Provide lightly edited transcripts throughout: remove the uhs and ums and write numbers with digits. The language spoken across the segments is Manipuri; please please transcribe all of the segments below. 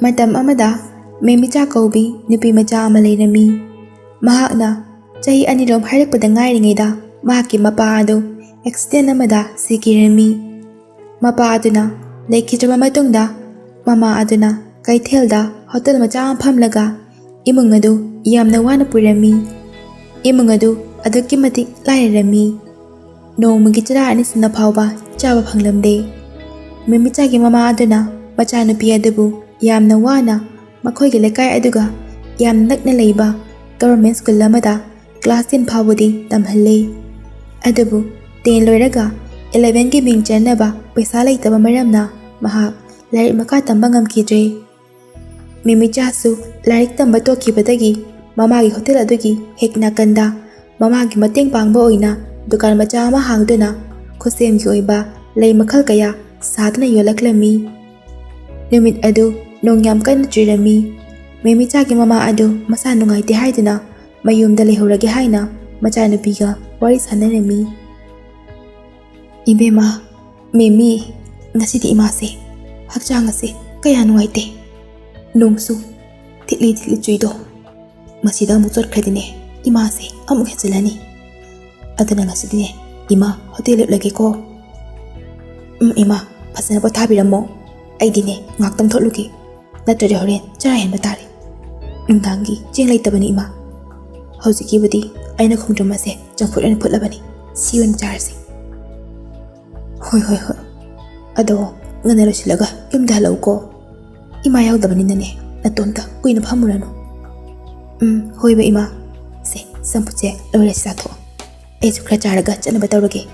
Madam amada Memicha Kobi Nupi Maja Malayami Mahakna Chahi Anirom Harikpada Ngairingida Mahaki Mapa Ado Extend amada Sikirami Mapa Aduna Lekijama Matungda Mama Aduna Kaitelda Hotel Maja Pamlaga Imungadu Yamna Wana Purami Imungadu Adukimati Lairami No Mugitara Anisina Pauba Java Panglamde Memichagi Mama Aduna Machanu Piadabu Yamna Wana Makoigi Lekai Aduga Yam Nakna Leba Government School Lamada Class in Pawudi Damhale Adabu Ten Loiraga 11 Ki Bing Janaba Pesa Laitaba Maramna Mahak Larik Makatan Bangam Kidre Mimichasu Larik Tamba Toki Badagi Mamagi Hotel Adugi Hekna Kanda Mamagi Mating Pangbo Oina Dukan Macha Mahangduna Kosem Yoiba Lay Makal Kaya Sadna Yolaklami Numit Adu Nongyam Kan Jirami Memichagi Mama Adu Masanungai Tihaidina Mayum Dale Horagi Haina Machanu Piga Waris Hanenemi Ibema Memi Nasidi Imase Hakchangase Kaya Nuaite Nungsu Titli Juido Masida Mutor Kredine Imase Amuhetzelani Adana Nasidine Ima Hotel Lageko Ima Pasana Potabiramo Aidine Ngaktam Toluki Natrade Horen Jarahen Batari Nundangi Jing Laitabani Ima Hosiki Budi Aina Kundramase Jamput and Putlabani See you in Jarsi Hoi hoi hoi Ado Nanarasilaga Yumdalo go Ima Yaudabaninane Natonta Queen of Hamurano Hoi be Ima Se Sampute Loresato Esu Kracharaga Janabataragi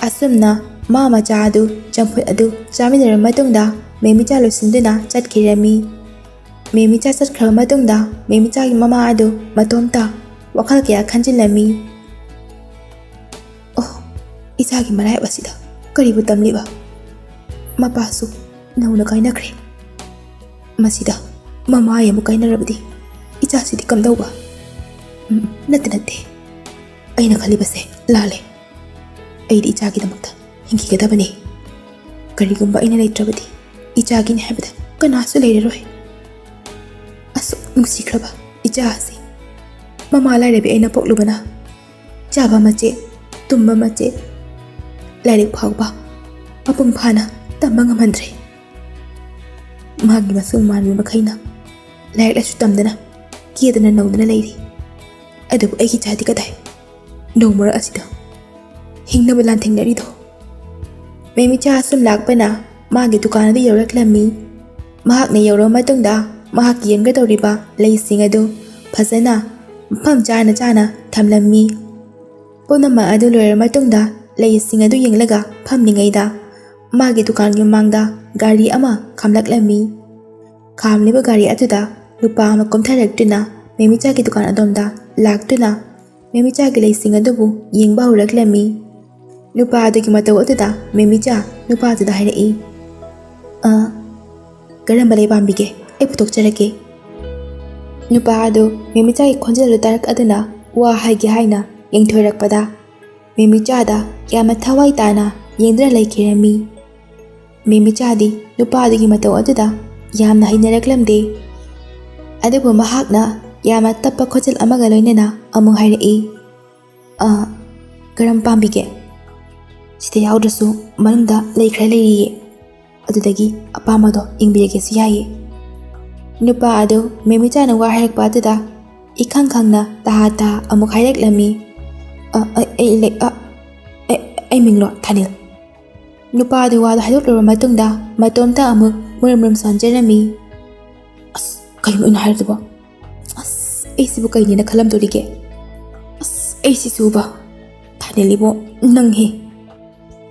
Asumna Mama Jadu Jamput Adu Jaminara Matunda Memicha Lusinduna Chatkirami Memicha Satkra Matunda Memicha Mama Adu Matonta Wakalkia Kanjilami Oh Isagi Marai Wasida Kaributam Liba Mapasu Nauna Kainakri Masida Mama Yamukaina Rabdi Ichasidi Kamdoba Natinate Aina Kalibase Lale Aidi Chagi the Mukta Hinki Gadabani Karigumba in a late trabadi Ichagin habit Kanasu lady roy Asu Musi Kraba Ichasi Mama Larabi Aina Poklubana Java Mache Tumba Mache Lady Pauba Apung Pana Tambanga Mandre Magi Masuman Makaina Like Lashutamdana Kiadana Nodana lady Adu Aki Chatikadai No more Asida Hingnabalan Tingnarido Memicha Sum Lakbana Magi Tukana Yoraklami Mahakne Yoro Matunda Mahaki and Gatoriba Lay Singado Pasana Pam Jana Jana Tamlami Bonama Adulur Matunda Lay Singado Yinglaga Pam Ningaida Magi Tukan Yumanga Gari Ama Kamlaklami Kam Liba Gari Atuda Lupa Makom Tarakduna Memicha Tukan Adomda Laktuna Memicha Lay Singadubu Yingba Uraklami Nupa Aduki Mataw Atuda Memicha Nupa Atuda Harai Garambale Bambige Eputok Charake Nupa Adu Memicha Konjal Darak Adana Wa Haigi Haina Yang Torak Pada Memicha da Yamatawai Tana Yendra Lakirami Memicha di Nupa Aduki Mataw Atuda Yamna Hinaraklamde Adabu Mahakna Yamatapa Kotel Amagaloinena Among Harai Garam Bambige Sita Yaudrasu Manunda Lakra Lady Adudagi Apamado Ingbirege Siaye Nupa Adu Memicha na Waharak Batada Ikang Kangna Tahata Amuk Harak Lami Ay Minglo Tanil Nupa Adu Wada Haduk Lura Matunda Matomta Amuk Muram Sanjerami As Kayu Unharduba As Asibu Kayina Kalam Dorige As Asisuba Tanilibo Nanghe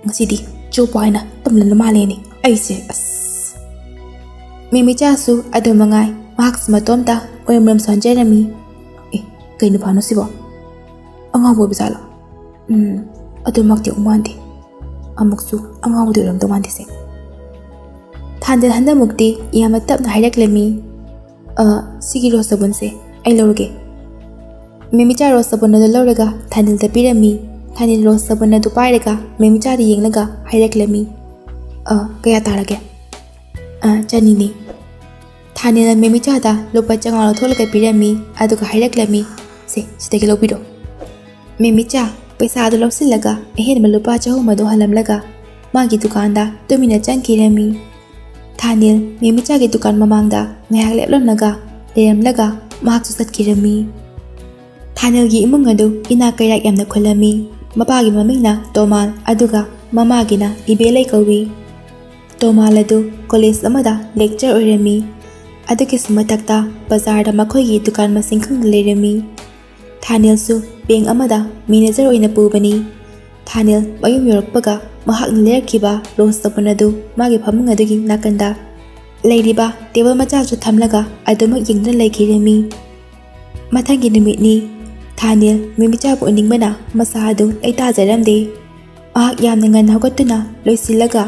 Masidi Jopaina Tamlan Maleni Aise As Memicha Su Ado Mangai Max Matomta Muram Sanjerami Kainu Pano Sibo Angabu Bizala Ado Makti Umandi Amuksu Angabu Duram Domandi Se Tandil Handa Mukti Yamatap Nahirak Lemi Sigi Rosabun Se Ay Lorge Memicha Rosabun the Lorega Tandil the Pirami Tandil Rosabun to Pirega Memicha the Yinglaga Hirak Lemi Kaya Tarage Janini ꯊꯥꯅꯦꯜꯅ ꯃꯦꯃꯤꯆꯥꯗ ꯂꯨꯄꯥ 500 ꯂꯧꯊꯣꯛꯂꯒ ꯄꯤꯔꯝꯃꯤ ꯑꯗꯨꯒ ꯍꯥꯏꯔꯛꯂꯝꯃꯤ, "ꯁꯦ, ꯁꯤꯗꯒꯤ ꯂꯧꯕꯤꯔꯣ." ꯃꯦꯃꯤꯆꯥ ꯄꯩꯁꯥꯗꯨ ꯂꯧꯁꯤꯜꯂꯒ ꯑꯍꯦꯟꯕ ꯂꯨꯄꯥ 300 ꯑꯗꯨ ꯍꯜꯂꯝꯂꯒ ꯃꯥꯒꯤ ꯗꯨꯀꯥꯟꯗ ꯇꯨꯃꯤꯟꯅ ꯆꯪꯈꯤꯔꯝꯃꯤ꯫ ꯊꯥꯅꯦꯜ ꯃꯦꯃꯤꯆꯥꯒꯤ ꯗꯨꯀꯥꯟ ꯃꯃꯥꯡꯗ ꯉꯥꯏꯍꯥꯛ ꯂꯦꯞꯂꯝꯂꯒ ꯂꯩꯔꯝꯂꯒ ꯃꯍꯥꯛꯁꯨ ꯆꯠꯈꯤꯔꯝꯃꯤ꯫ ꯊꯥꯅꯦꯜꯒꯤ ꯏꯃꯨꯡ ꯑꯗꯨ ꯏꯅꯥꯛ ꯀꯩꯔꯥꯛ ꯌꯥꯝꯅ ꯈꯨꯜꯂꯝꯃꯤ꯫ ꯃꯄꯥꯒꯤ ꯃꯃꯤꯡꯅ ꯇꯣꯃꯥꯜ ꯑꯗꯨꯒ ꯃꯃꯥꯒꯤꯅ ꯏꯕꯦꯂꯩ ꯀꯧꯏ꯫ ꯇꯣꯃꯥꯜ ꯑꯗꯨ ꯀꯣꯂꯦꯖ ꯑꯃꯗ ꯂꯦꯛꯆꯔ ꯑꯣꯏꯔꯝꯃꯤ꯫ ꯑꯗꯨꯒꯤꯁꯨ ꯃꯊꯛꯇ ꯕꯖꯥꯔꯗ ꯃꯈꯣꯏꯒꯤ ꯗꯨꯀꯥꯟ ꯃꯁꯤꯡ ꯈꯪꯅ ꯂꯩꯔꯝꯃꯤ꯫ ꯊꯥꯅꯦꯜꯁꯨ ꯕꯦꯡꯛ ꯑꯃꯗ ꯃꯦꯅꯦꯖꯔ ꯑꯣꯏꯅ ꯄꯨꯕꯅꯤ꯫ ꯊꯥꯅꯦꯜ ꯃꯌꯨꯝ ꯌꯧꯔꯛꯄꯒ ꯃꯍꯥꯛꯅ ꯂꯩꯔꯛꯈꯤꯕ ꯔꯣꯁ ꯆꯕꯨꯟ ꯑꯗꯨ ꯃꯥꯒꯤ ꯐꯃꯨꯡ ꯑꯗꯨꯒꯤ ꯅꯥꯀꯟꯗ ꯂꯩꯔꯤꯕ ꯇꯦꯕꯜ ꯃꯆꯥꯁꯨ ꯊꯝꯂꯒ ꯑꯗꯨꯃꯛ ꯌꯦꯡꯗꯨꯅ ꯂꯩꯈꯤꯔꯝꯃꯤ꯫ ꯃꯊꯪꯒꯤ ꯅꯨꯃꯤꯠꯅꯤ꯫ ꯊꯥꯅꯦꯜ ꯃꯦꯃꯤꯆꯥꯕꯨ ꯎꯅꯤꯡꯕꯅ ꯃꯁꯥ ꯑꯗꯨ ꯂꯩꯇꯥꯖꯔꯝꯗꯦ꯫ ꯃꯍꯥꯛ ꯌꯥꯝꯅ ꯉꯟꯅ ꯍꯧꯒꯠꯇꯨꯅ ꯂꯣꯏꯁꯤꯜꯂꯒ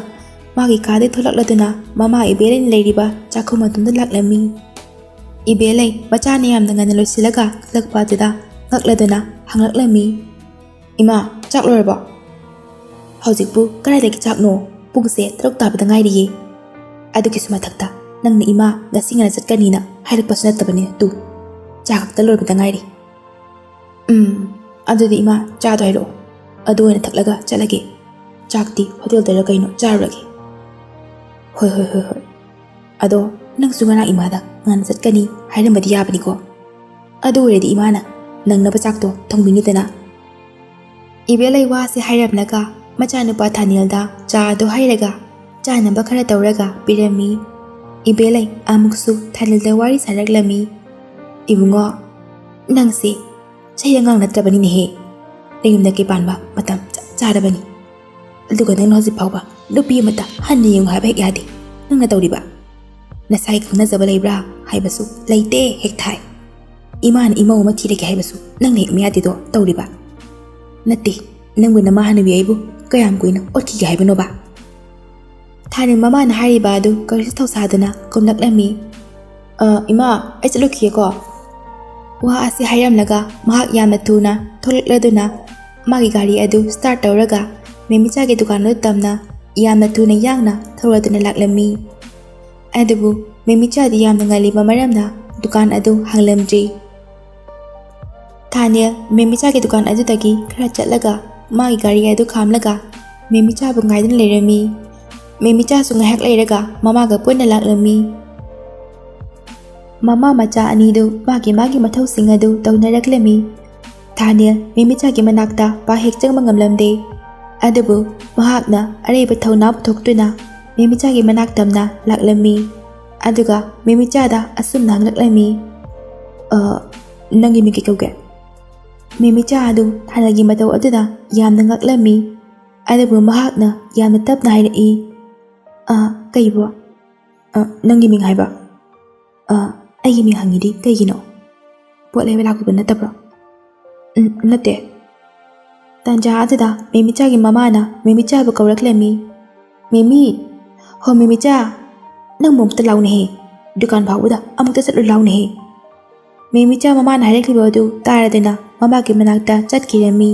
ꯃꯥꯒꯤ ꯀꯥꯗꯒꯤ ꯊꯣꯛꯂꯛꯂꯗꯨꯅ ꯃꯃꯥ ꯏꯕꯦꯂꯩꯅ ꯂꯩꯔꯤꯕ ꯆꯥꯛꯈꯨꯝ ꯑꯗꯨꯗ ꯂꯥꯛꯂꯝꯃꯤ꯫ ꯏꯕꯦꯂꯩ ꯃꯆꯥꯅ ꯌꯥꯝꯅ ꯉꯟꯅ ꯂꯣꯏꯁꯤꯜꯂꯒ ꯊꯣꯛꯂꯛꯄ ꯑꯗꯨꯗ ꯉꯛꯂꯗꯨꯅ ꯍꯪꯂꯛꯂꯝꯃꯤ, "ꯏꯃꯥ, ꯆꯥꯛ ꯂꯣꯏꯔꯕꯣ?" "ꯍꯧꯖꯤꯛꯄꯨ ꯀꯗꯥꯏꯗꯒꯤ ꯆꯥꯛꯅꯣ? ꯄꯨꯡꯁꯦ 6 ꯇꯥꯕꯗ ꯉꯥꯏꯔꯤꯌꯦ꯫ ꯑꯗꯨꯒꯤꯁꯨ ꯃꯊꯛꯇ ꯅꯪꯅ ꯏꯃꯥ ꯉꯁꯤ ꯉꯟꯅ ꯆꯠꯀꯅꯤꯅ ꯍꯥꯏꯔꯛꯄꯁꯨ ꯅꯠꯇꯕꯅꯤ ꯇꯨ, ꯆꯥ ꯈꯛꯇ ꯂꯣꯏꯕꯗ ꯉꯥꯏꯔꯤ." "ꯑꯗꯨꯗꯤ ꯏꯃꯥ ꯆꯥꯗꯣ ꯍꯥꯏꯔꯛꯑꯣ, ꯑꯗꯨ ꯑꯣꯏꯅ ꯊꯛꯂꯒ ꯆꯠꯂꯒꯦ꯫ ꯆꯥꯛꯇꯤ ꯍꯣꯇꯦꯜꯗꯔ ꯀꯩꯅꯣ ꯆꯥꯔꯨꯔꯒꯦ." "ꯍꯣꯏ ꯍꯣꯏ ꯍꯣꯏ ꯍꯣꯏ꯫ ꯑꯗꯣ ꯅꯪꯁꯨ ꯉꯔꯥꯡ ꯏꯃꯥꯗ ꯉꯟꯅ ꯆꯠꯀꯅꯤ ꯍꯥꯏꯔꯝꯕꯗꯤ ꯌꯥꯕꯅꯤꯀꯣ? ꯑꯗꯨ ꯑꯣꯏꯔꯗꯤ ꯏꯃꯥꯅ ꯅꯪꯅꯕ ꯆꯥꯛꯇꯣ ꯊꯣꯡꯕꯤꯅꯤꯗꯅ." ꯏꯕꯦꯂꯩ ꯋꯥꯁꯦ ꯍꯥꯏꯔꯝꯂꯒ ꯃꯆꯥꯅꯨꯄꯥ ꯊꯥꯅꯦꯜꯗ ꯆꯥ ꯑꯗꯨ ꯍꯩꯔꯒ ꯆꯥꯅꯕ ꯈꯔ ꯇꯧꯔꯒ ꯄꯤꯔꯝꯃꯤ꯫ ꯏꯕꯦꯂꯩ ꯑꯃꯨꯛꯁꯨ ꯊꯥꯅꯦꯜꯗ ꯋꯥꯔꯤ ꯁꯥꯔꯛꯂꯝꯃꯤ, "ꯏꯕꯨꯡꯉꯣ, ꯅꯪꯁꯦ ꯆꯍꯤ ꯑꯉꯥꯡ ꯅꯠꯇ꯭ꯔꯕꯅꯤꯅꯦꯍꯦ꯫ ꯅꯌꯨꯝꯗ ꯀꯩ ꯄꯥꯟꯕ ꯃꯇꯝ ꯆꯞ ꯆꯥꯔꯕꯅꯤ꯫ ꯑꯗꯨꯒ ꯅꯪꯅ ꯍꯧꯖꯤꯛ ꯐꯥꯎꯕ ꯅꯨꯄꯤ ꯑꯃꯠꯇ ꯍꯟꯅ ꯌꯦꯡꯉꯨ ꯍꯥꯏꯕ ꯍꯦꯛ ꯌꯥꯗꯦ꯫ ꯅꯪꯅ ꯇꯧꯔꯤꯕ ꯅꯁꯥꯒꯤ ꯈꯪꯅꯖꯕ ꯂꯩꯕ꯭ꯔꯥ ꯍꯥꯏꯕꯁꯨ ꯂꯩꯇꯦ ꯍꯦꯛ ꯊꯥꯏ꯫ ꯏꯃꯥꯅ ꯏꯃꯧ ꯑꯃ ꯊꯤꯔꯒꯦ ꯍꯥꯏꯕꯁꯨ ꯅꯪꯅ ꯍꯦꯛ ꯃꯌꯥꯗꯦꯗꯣ ꯇꯧꯔꯤꯕ꯫ ꯅꯠꯇꯦ, ꯅꯪꯕꯨ ꯅꯃꯥ ꯍꯟꯅꯨꯕꯤ ꯑꯩꯕꯨ ꯀꯌꯥꯝ ꯀꯨꯏꯅ ꯑꯣꯠꯈꯤꯒꯦ ꯍꯥꯏꯕꯅꯣꯕ?" ꯊꯥꯅꯦꯜ ꯃꯃꯥꯅ ꯍꯥꯏꯔꯤꯕ ꯑꯗꯨ ꯀꯔꯤꯁꯨ ꯊꯧꯁꯥꯗꯅ ꯀꯨꯝꯂꯛꯂꯝꯃꯤ꯫ "ꯏꯃꯥ, ꯑꯩ ꯆꯠꯂꯨꯈꯤꯒꯦꯀꯣ." ꯋꯥ ꯑꯁꯤ ꯍꯥꯏꯔꯝꯂꯒ ꯃꯍꯥꯛ ꯌꯥꯝꯅ ꯊꯨꯅ ꯊꯣꯛꯂꯛꯂꯗꯨꯅ ꯃꯥꯒꯤ ꯒꯥꯔꯤ ꯑꯗꯨ ꯁ꯭ꯇꯥꯔꯠ ꯇꯧꯔꯒ ꯃꯦꯃꯤꯆꯥꯒꯤ ꯗꯨꯀꯥꯟ ꯑꯗꯨ ꯇꯝꯅ ꯌꯥꯝꯅ ꯊꯨꯅ ꯌꯥꯡꯅ ꯊꯧꯔꯗꯨꯅ ꯂꯥꯛꯂꯝꯃꯤ꯫ ꯑꯗꯨꯕꯨ ꯃꯦꯃꯤꯆꯥꯗꯤ ꯌꯥꯝꯅ ꯉꯜꯂꯤꯕ ꯃꯔꯝꯅ ꯗꯨꯀꯥꯟ ꯑꯗꯨ ꯍꯥꯡꯂꯝꯗ꯭ꯔꯤ꯫ ꯊꯥꯅꯦꯜ ꯃꯦꯃꯤꯆꯥꯒꯤ ꯗꯨꯀꯥꯟ ꯑꯗꯨꯗꯒꯤ ꯈꯔ ꯆꯠꯂꯒ ꯃꯥꯒꯤ ꯒꯥꯔꯤ ꯑꯗꯨ ꯈꯥꯝꯂꯒ ꯃꯦꯃꯤꯆꯥꯕꯨ ꯉꯥꯏꯗꯨꯅ ꯂꯩꯔꯝꯃꯤ꯫ ꯃꯦꯃꯤꯆꯥꯁꯨ ꯉꯥꯏꯍꯥꯛ ꯂꯩꯔꯒ ꯃꯃꯥꯒ ꯄꯨꯟꯅ ꯂꯥꯛꯂꯝꯃꯤ꯫ ꯃꯃꯥ ꯃꯆꯥ ꯑꯅꯤꯗꯨ ꯃꯥꯒꯤ ꯃꯊꯧꯁꯤꯡ ꯑꯗꯨ ꯇꯧꯅꯔꯛꯂꯝꯃꯤ꯫ ꯊꯥꯅꯦꯜ ꯃꯦꯃꯤꯆꯥꯒꯤ ꯃꯅꯥꯛꯇ ꯄꯥꯛ ꯍꯦꯛ ꯆꯪꯕ ꯉꯝꯂꯝꯗꯦ꯫ ꯑꯗꯨꯕꯨ ꯃꯍꯥꯛꯅ ꯑꯔꯩꯕ ꯊꯧꯅꯥ ꯄꯨꯊꯣꯛꯇꯨꯅ ꯃꯦꯃꯤꯆꯥꯒꯤ ꯃꯅꯥꯛ ꯇꯝꯅ ꯂꯥꯛꯂꯝꯃꯤ꯫ ꯑꯗꯨꯒ ꯃꯦꯃꯤꯆꯥꯗ ꯑꯁꯨꯝꯅ ꯍꯪꯂꯛꯂꯝꯃꯤ, "ꯅꯪꯒꯤ ꯃꯤꯡ ꯀꯩ ꯀꯧꯒꯦ?" ꯃꯦꯃꯤꯆꯥ ꯑꯗꯨ ꯊꯥꯅꯦꯜꯒꯤ ꯃꯇꯧ ꯑꯗꯨꯗ ꯌꯥꯝꯅ ꯉꯛꯂꯝꯃꯤ꯫ ꯑꯗꯨꯕꯨ ꯃꯍꯥꯛꯅ ꯌꯥꯝꯅ ꯇꯞꯅ ꯍꯥꯏꯔꯛꯏ, "ꯀꯩꯕꯣ? ꯅꯪꯒꯤ ꯃꯤꯡ ꯍꯥꯏꯕ? ꯑꯩꯒꯤ ꯃꯤꯡ ꯍꯪꯉꯤꯗꯤ ꯀꯩꯒꯤꯅꯣ? ꯄꯣꯠ ꯂꯩꯕ ꯂꯥꯛꯄꯤꯕ ꯅꯠꯇꯕ꯭ꯔꯣ?" "ꯅꯠꯇꯦ." ꯇꯥꯟꯖꯥ ꯑꯗꯨꯗ ꯃꯦꯃꯤꯆꯥꯒꯤ ꯃꯃꯥꯅ ꯃꯦꯃꯤꯆꯥꯕꯨ ꯀꯧꯔꯛꯂꯝꯃꯤ꯫ "ꯃꯦꯃꯤ, ꯍꯣ ꯃꯦꯃꯤꯆꯥ, ꯅꯪꯕꯨ ꯑꯃꯨꯛꯇ ꯂꯥꯎꯅꯦꯍꯦ, ꯗꯨꯀꯥꯟ ꯐꯥꯎꯕꯗ ꯑꯃꯨꯛꯇ ꯆꯠꯂꯨ ꯂꯥꯎꯅꯦꯍꯦ." ꯃꯦꯃꯤꯆꯥ ꯃꯃꯥꯅ ꯍꯥꯏꯔꯛꯂꯤꯕ ꯑꯗꯨ ꯇꯥꯔꯗꯨꯅ ꯃꯃꯥꯒꯤ ꯃꯅꯥꯛꯇ ꯆꯠꯈꯤꯔꯝꯃꯤ꯫